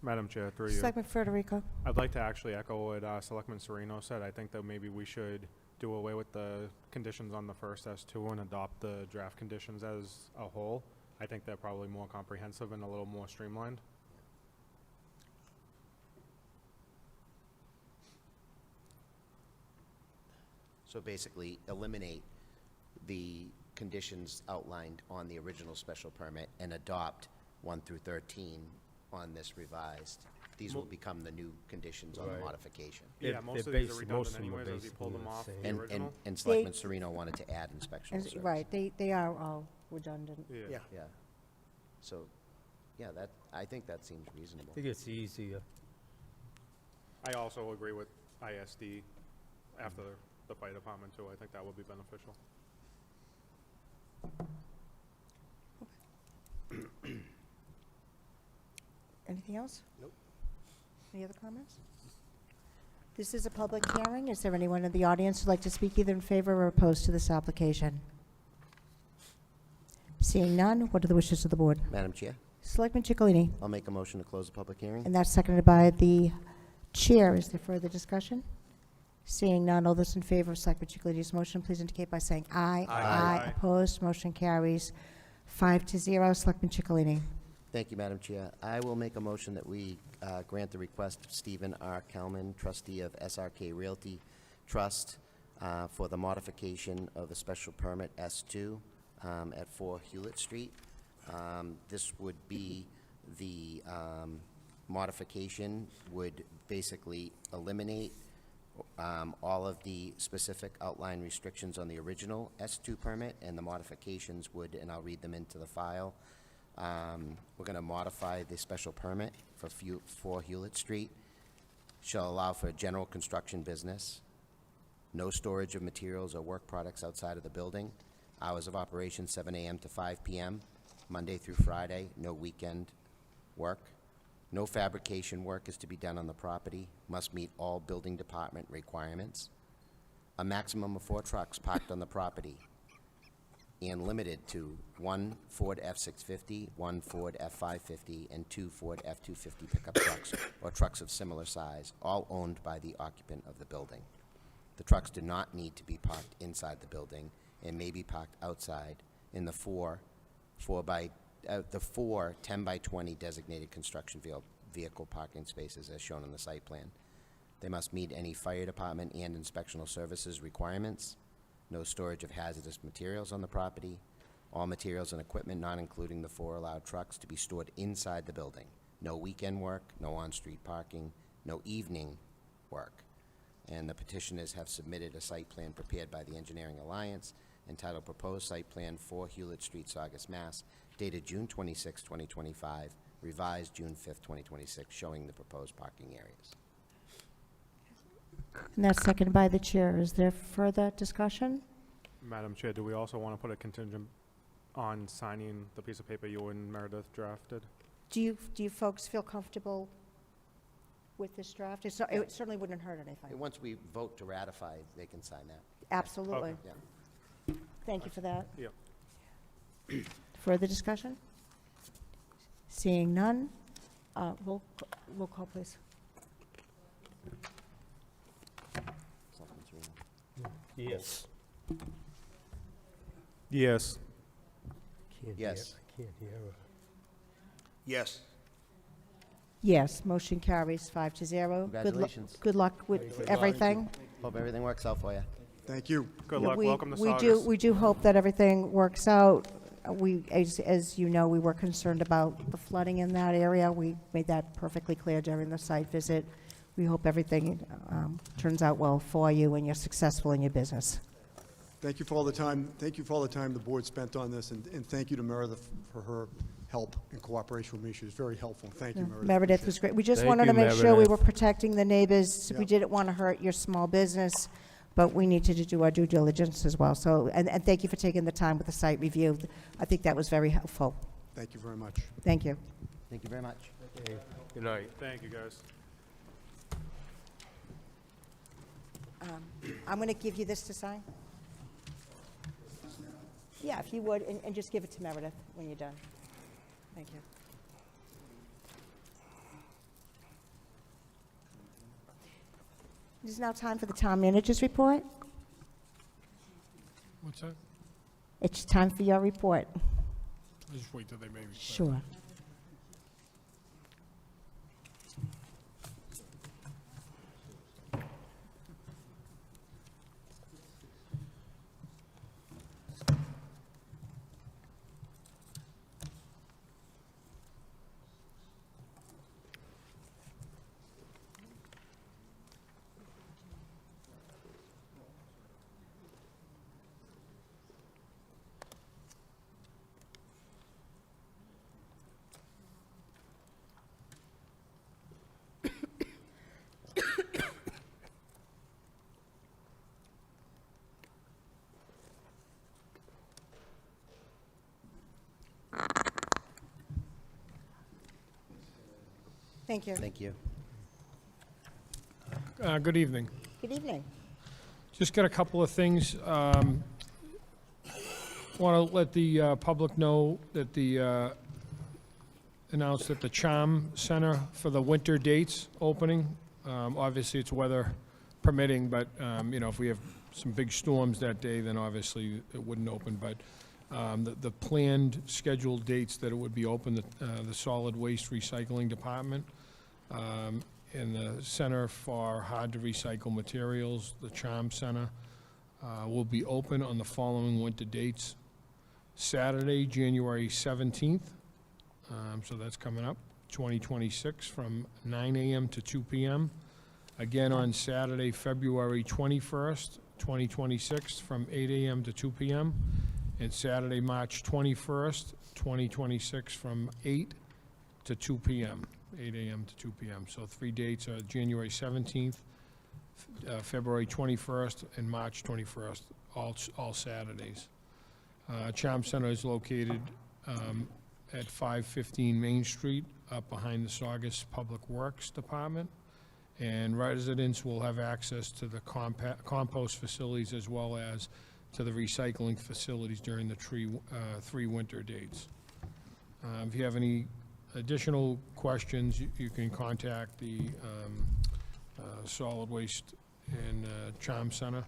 Madam Chair, through you. Selectman Federico. I'd like to actually echo what Selectman Sereno said. I think that maybe we should do away with the conditions on the first S2 and adopt the draft conditions as a whole. I think they're probably more comprehensive and a little more streamlined. So basically, eliminate the conditions outlined on the original special permit and adopt 1 through 13 on this revised. These will become the new conditions on the Right. modification. Yeah, most they're of these are most redundant of them are anyways as you pull basically them the off same. the And, original. and Selectman Serino wanted to add inspectional And- services. Right, they are all redundant. Yeah. Yeah. So, yeah, I think that seems I reasonable. think it's easier. I also agree with ISD after the fire department too. I think that would be beneficial. Anything else? Nope. Any other comments? This is a public hearing. Is there anyone in the audience who'd like to speak either in favor or opposed to this application? Seeing none, what are the wishes of the board? Madam Chair, Selectman Chicalini, I'll make a motion to close the public hearing. and that's seconded by the chair. Is there further discussion? Seeing none, all those in favor of Selectman Chicalini's motion, please indicate by saying aye. Aye. Opposed, motion carries 5-0. Selectman Chicalini. Thank you, Madam Chair. I will make a motion that we grant the request of Stephen R. Kelman, trustee of SRK Realty Trust, for the modification of the special permit S2 at 4 Hewlett Street. This would be the modification would basically eliminate all of the specific outline restrictions on the original S2 permit, and the modifications would, and I'll read them into the file. We're going to modify the special permit for 4 Hewlett Street. Shall allow for a general construction business, no storage of materials or work products outside of the building, hours of operation 7 a.m. to 5 p.m., Monday through Friday, no weekend work. No fabrication work is to be done on the property, must meet all building department requirements. A maximum of 4 trucks parked on the property, and limited to 1 Ford F-650, 1 Ford F-550, and 2 Ford F-250 pickup trucks, or trucks of similar size, all owned by the occupant of the building. The trucks do not need to be parked inside the building and may be parked outside in the four 10 by 20 designated construction vehicle parking spaces as shown on the site plan. They must meet any fire department and inspectional services requirements. No storage of hazardous materials on the property. All materials and equipment, not including the 4 allowed trucks, to be stored inside the building. No weekend work, no on-street parking, no evening work. And the petitioners have submitted a site plan prepared by the Engineering Alliance entitled Proposed Site Plan 4 Hewlett Street, Saugus, Mass., dated June 26, 2025, revised June 5, 2026, showing the proposed parking areas. And that's seconded by the chair. Is there further discussion? Madam Chair, do we also want to put a contingent on signing the piece of paper you and Meredith drafted? Do you folks feel comfortable with this draft? It certainly wouldn't hurt anything. And once we vote to ratify, they can sign that. Absolutely. Okay. Yeah. Thank you for that. Yeah. Further discussion? Seeing none, roll call, please. Selectman Serino. Yes. Yes. Can't Yes. Can't hear her. Yes. Yes, motion carries 5-0. Congratulations. Good luck with everything. Hope everything works out for you. Thank you. Good Yeah, luck. Welcome to we Saugus. We do hope that everything works out. As you know, we were concerned about the flooding in that area. We made that perfectly clear during the site visit. We hope everything turns out well for you and you're successful in your business. Thank you for all the time, the board spent on this, and thank you to Meredith for her help and cooperation with me. She was very helpful. Thank you, Meredith. Meredith Appreciate was it. great. We just Thank wanted to you, make sure we Meredith. were protecting the neighbors. We Yeah. didn't want to hurt your small business, but we needed to do our due diligence as well. So, and thank you for taking the time with the site review. I think that was very helpful. Thank you very much. Thank you. Thank you very much. Okay. Good night. Thank you, guys. I'm going to give you this to sign. Yeah, if you would, and just give it to Meredith when you're done. Thank you. It is now time for the town manager's report. What's that? It's time for your report. Just wait till they maybe. Sure. Thank you. Thank you. Good evening. Good evening. Just got a couple of things. Want to let the public know that announced that the Charm Center for the winter dates opening. Obviously, it's weather permitting, but, if we have some big storms that day, then obviously it wouldn't open. But the planned scheduled dates that it would be open, the Solid Waste Recycling Department, and the Center for Hard to Recycle Materials, the Charm Center, will be open on the following winter dates. Saturday, January 17th, so that's coming up, 2026, from 9 a.m. to 2 p.m. Again on Saturday, February 21st, 2026, from 8 a.m. to 2 p.m. And Saturday, March 21st, 2026, from 8 to 2 p.m., 8 a.m. to 2 p.m. So 3 dates are January 17th, February 21st, and March 21st, all Saturdays. Charm Center is located at 515 Main Street, up behind the Saugus Public Works Department. And residents will have access to the compost facilities as well as to the recycling facilities during the 3 winter dates. If you have any additional questions, you can contact the Solid Waste and Charm Center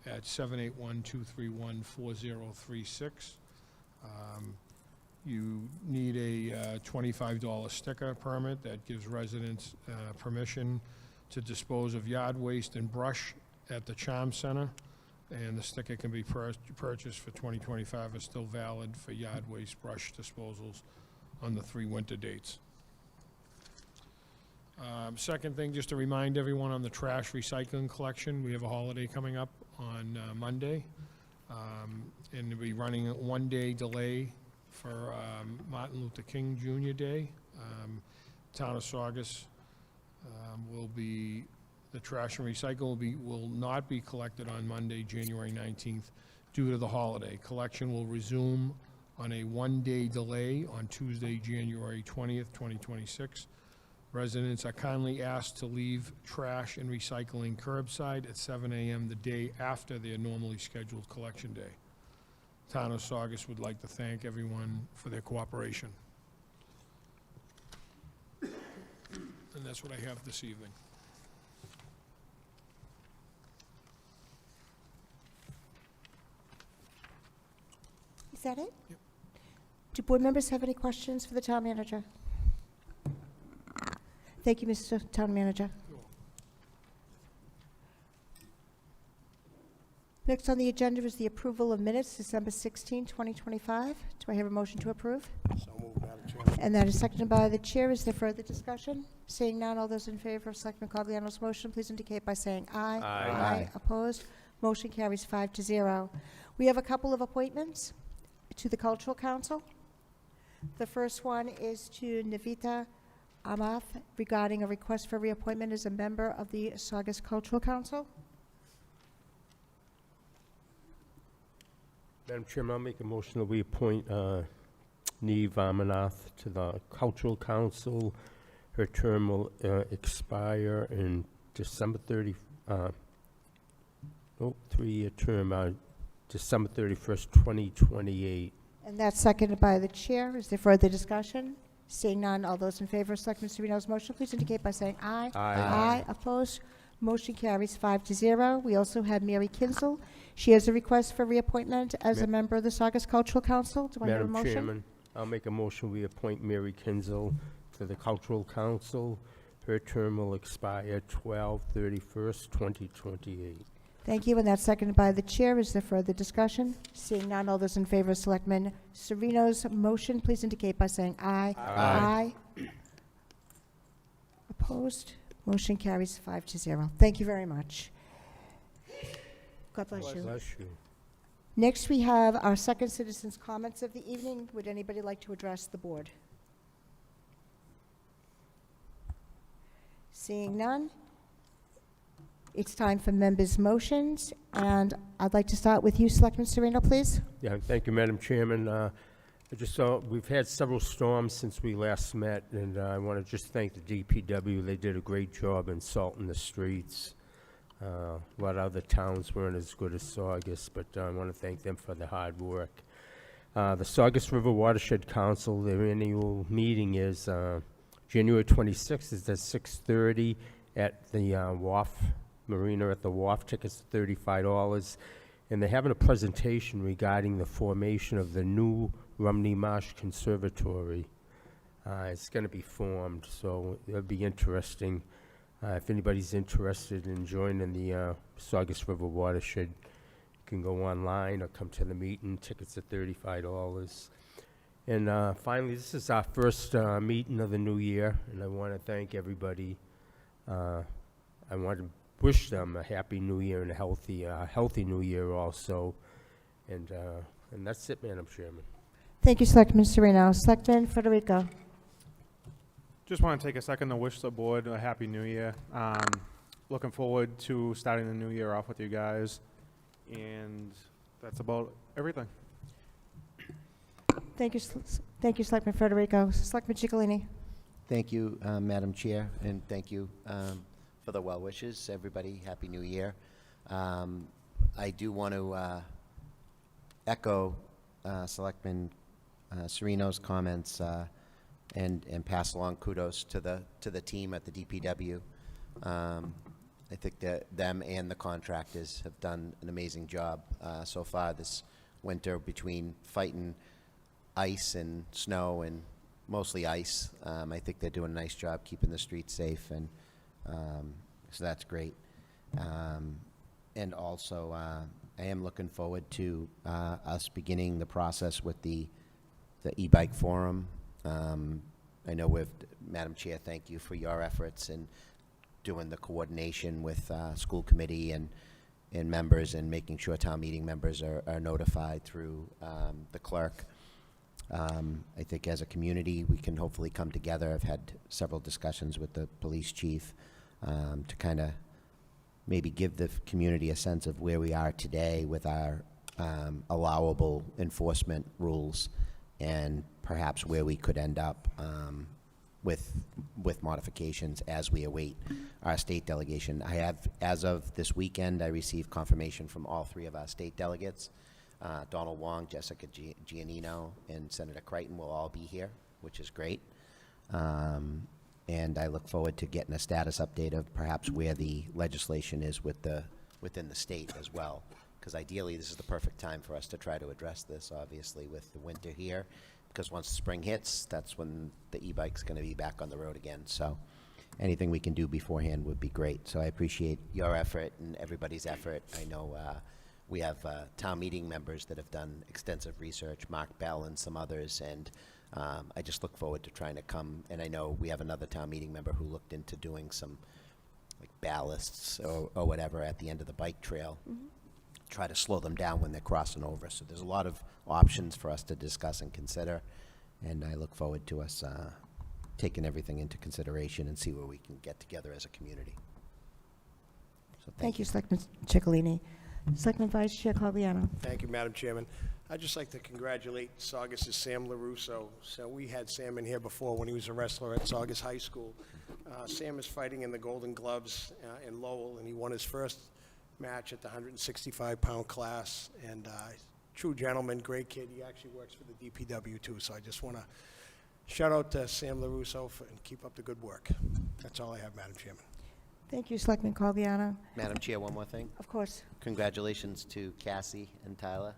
at 781-231-4036. You need a $25 sticker permit that gives residents permission to dispose of yard waste and brush at the Charm Center. And the sticker can be purchased for 2025. It's still valid for yard waste brush disposals on the 3 winter dates. Second thing, just to remind everyone on the trash recycling collection, we have a holiday coming up on Monday. And we'll be running a 1-day delay for Martin Luther King Jr. Day. Town of Saugus will be, the trash and recycle will not be collected on Monday, January 19th, due to the holiday. Collection will resume on a 1-day delay on Tuesday, January 20th, 2026. Residents are kindly asked to leave trash and recycling curbside at 7 a.m. the day after their normally scheduled collection day. Town of Saugus would like to thank everyone for their cooperation. And that's what I have this evening. Is that it? Yep. Do board members have any questions for the town manager? Thank you, Mr. Town Manager. Next on the agenda is the approval of minutes, December 16, 2025. Do I have a motion to approve? So moved, Madam Chairman. And that is seconded by the chair. Is there further discussion? Seeing none, all those in favor of Selectman Cogliano's motion, please indicate by saying aye. Aye. Opposed? Motion carries 5-0. We have a couple of appointments to the Cultural Council. The first one is to Navita Amath regarding a request for reappointment as a member of the Saugus Cultural Council. Madam Chairman, I'll make a motion that we appoint Neve Amanath to the Cultural Council. Her term will expire in December 3-year term, December 31st, 2028. And that's seconded by the chair. Is there further discussion? Seeing none, all those in favor of Selectman Sereno's motion, please indicate by saying aye. Aye. Aye. Opposed? Motion carries 5-0. We also have Mary Kinsel She has a request for reappointment as a Ma- member of the Saugus Cultural Council. Do I hear a Madam motion? Chairman, I'll make a motion, we appoint Mary Kinzel to the Cultural Council. Her term will expire 12/31/2028. Thank you, and that's seconded by the chair. Is there further discussion? Seeing none, all those in favor of Selectman Sereno's motion, please indicate by saying aye. Aye. Opposed? Motion carries 5-0. Thank you very much. God bless you. Bless you. Next, we have our second citizens' comments of the evening. Would anybody like to address the board? Seeing none, it's time for members' motions, and I'd like to start with you, Selectman Sereno, please. Yeah, thank you, Madam Chairman. I just saw, we've had several storms since we last met, and I want to just thank the DPW. They did a great job in salting the streets. A lot of other towns weren't as good as Saugus, but I want to thank them for their hard work. The Saugus River Watershed Council, their annual meeting is January 26th, is at 6:30 at the Wharf Marina at the Wharf. Tickets are $35. And they're having a presentation regarding the formation of the new Rumney Marsh Conservatory. It's going to be formed, so it'll be interesting. If anybody's interested in joining the Saugus River Watershed, you can go online or come to the meeting. Tickets are $35. And finally, this is our first meeting of the new year, and I want to thank everybody. I want to wish them a happy new year and a healthy new year also. And that's it, Madam Chairman. Thank you, Selectman Sereno. Selectman Federico. Just want to take a second to wish the board a happy new year. Looking forward to starting the new year off with you guys. And that's about everything. Thank you, Selectman Federico. Selectman Ciccolini. Thank you, Madam Chair, and thank you for the well wishes. Everybody, Happy New Year. I do want to echo Selectman Sereno's comments and pass along kudos to the team at the DPW. I think that them and the contractors have done an amazing job so far this winter between fighting ice and snow and mostly ice. I think they're doing a nice job keeping the streets safe, and so that's great. And also, I am looking forward to us beginning the process with the e-bike forum. I know Madam Chair, thank you for your efforts in doing the coordination with school committee and members, and making sure town meeting members are notified through the clerk. I think as a community, we can hopefully come together. I've had several discussions with the police chief to kind of maybe give the community a sense of where we are today with our allowable enforcement rules, and perhaps where we could end up with modifications as we await our state delegation. I have, as of this weekend, I received confirmation from all three of our state delegates. Donald Wong, Jessica Giannino, and Senator Crichton will all be here, which is great. And I look forward to getting a status update of perhaps where the legislation is within the state as well. Because ideally, this is the perfect time for us to try to address this, obviously, with the winter here. Because once spring hits, that's when the e-bike's going to be back on the road again. So anything we can do beforehand would be great. So I appreciate your effort and everybody's effort. I know we have town meeting members that have done extensive research, Mark Bell and some others, and I just look forward to trying to come. And I know we have another town meeting member who looked into doing some like ballasts or whatever at the end of the bike trail. Mm-hmm. Try to slow them down when they're crossing over. So there's a lot of options for us to discuss and consider, and I look forward to us taking everything into consideration and see where we can get together as a community. So Thank you, Selectman Ciccolini. Selectman Vice Chair Cogliano. Thank you, Madam Chairman. I'd just like to congratulate Saugus' Sam LaRusso. So we had Sam in here before when he was a wrestler at Saugus High School. Sam is fighting in the Golden Gloves in Lowell, and he won his first match at the 165-pound class, and true gentleman, great kid. He actually works for the DPW too, so I just want to shout out to Sam LaRusso and keep up the good work. That's all I have, Madam Chairman. Thank you, Selectman Cogliano. Madam Chair, one more thing. Of course. Congratulations to Cassie and Tyler,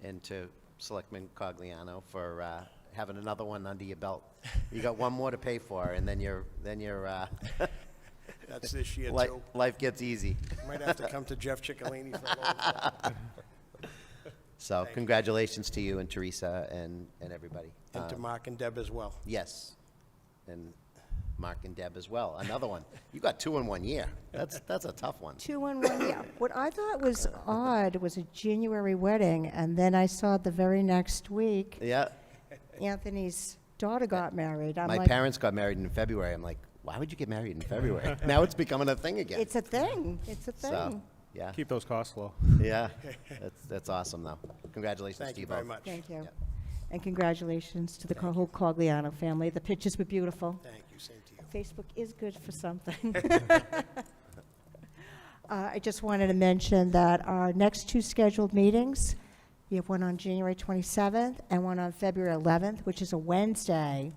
and to Selectman Cogliano for having another one under your belt. You got one more to pay for, and then you're That's this year, too. life gets easy. Might have to come to Jeff Ciccolini for a little. So congratulations to you and Teresa and everybody. And to Mark and Deb as well. Yes, and Mark and Deb as well. Another one. You got 2 in 1 year. That's a tough one. 2 in 1 year. What I thought was odd was a January wedding, and then I saw the very next week, Yeah. Anthony's daughter got married. I'm My like, parents got married in February. I'm like, why would you get married in February? Now it's becoming a thing again. it's a thing. It's a thing. So, yeah. Keep those costs low. Yeah. That's awesome, though. Congratulations Thank to you you both. very much. Thank you. Yeah. And congratulations to the whole Cogliano family. The pictures were beautiful. Thank you, same to you. Facebook is good for something. I just wanted to mention that our next 2 scheduled meetings, we have one on January 27th and one on February 11th, which is a Wednesday.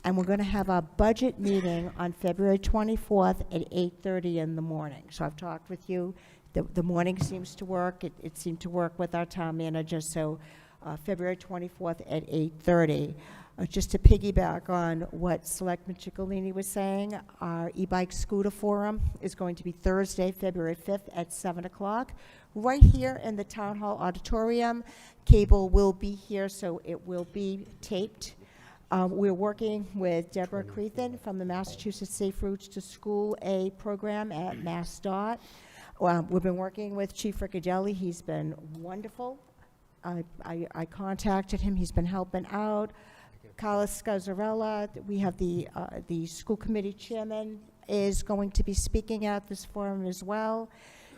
And we're going to have our budget meeting on February 24th at 8:30 in the morning. So I've talked with you. The morning seems to work. It seemed to work with our town manager. So February 24th at 8:30. Just to piggyback on what Selectman Ciccolini was saying, our e-bike scooter forum is going to be Thursday, February 5th at 7 o'clock, right here in the Town Hall Auditorium. Cable will be here, so it will be taped. We're working with Deborah Creathen from the Massachusetts Safe Routes to School A program at MassDOT. We've been working with Chief Riccadelli. He's been wonderful. I contacted him. He's been helping out. Carla Scazzarella, we have the school committee chairman is going to be speaking at this forum as well.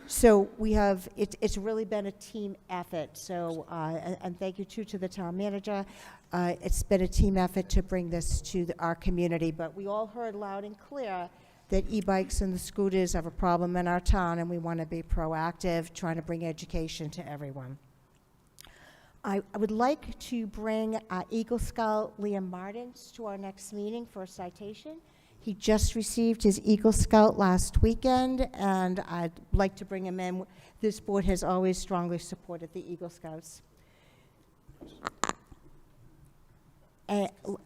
So we have, it's really been a team effort. So, and thank you too to the town manager. It's been a team effort to bring this to our community, but we all heard loud and clear that e-bikes and the scooters are a problem in our town, and we want to be proactive, trying to bring education to everyone. I would like to bring Eagle Scout Liam Martins to our next meeting for a citation. He just received his Eagle Scout last weekend, and I'd like to bring him in. This board has always strongly supported the Eagle Scouts.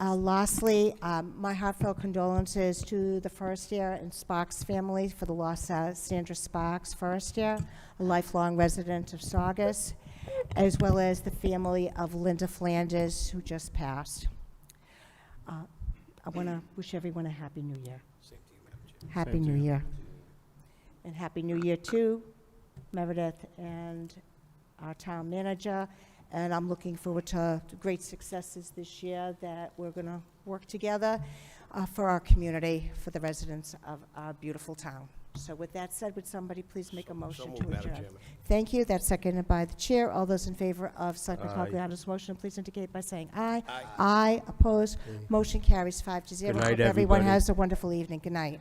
Lastly, my heartfelt condolences to the Forestier and Sparks family for the loss of Sandra Sparks Forestier, a lifelong resident of Saugus, as well as the family of Linda Flanders, who just passed. I want to wish everyone a Happy New Year. Same to you, Madam Chair. Happy New Year. And Happy New Year to Meredith and our town manager. And I'm looking forward to great successes this year that we're going to work together for our community, for the residents of our beautiful town. So with that said, would somebody please make a motion moved, to Madam adjourn? Chairman. Thank you. That's seconded by the chair. All those in favor of Selectman Aye. Cogliano's motion, please indicate by saying aye. Aye. Aye. Opposed? Motion carries 5-0. Good night, Hope everyone everybody. has a wonderful evening. Good night.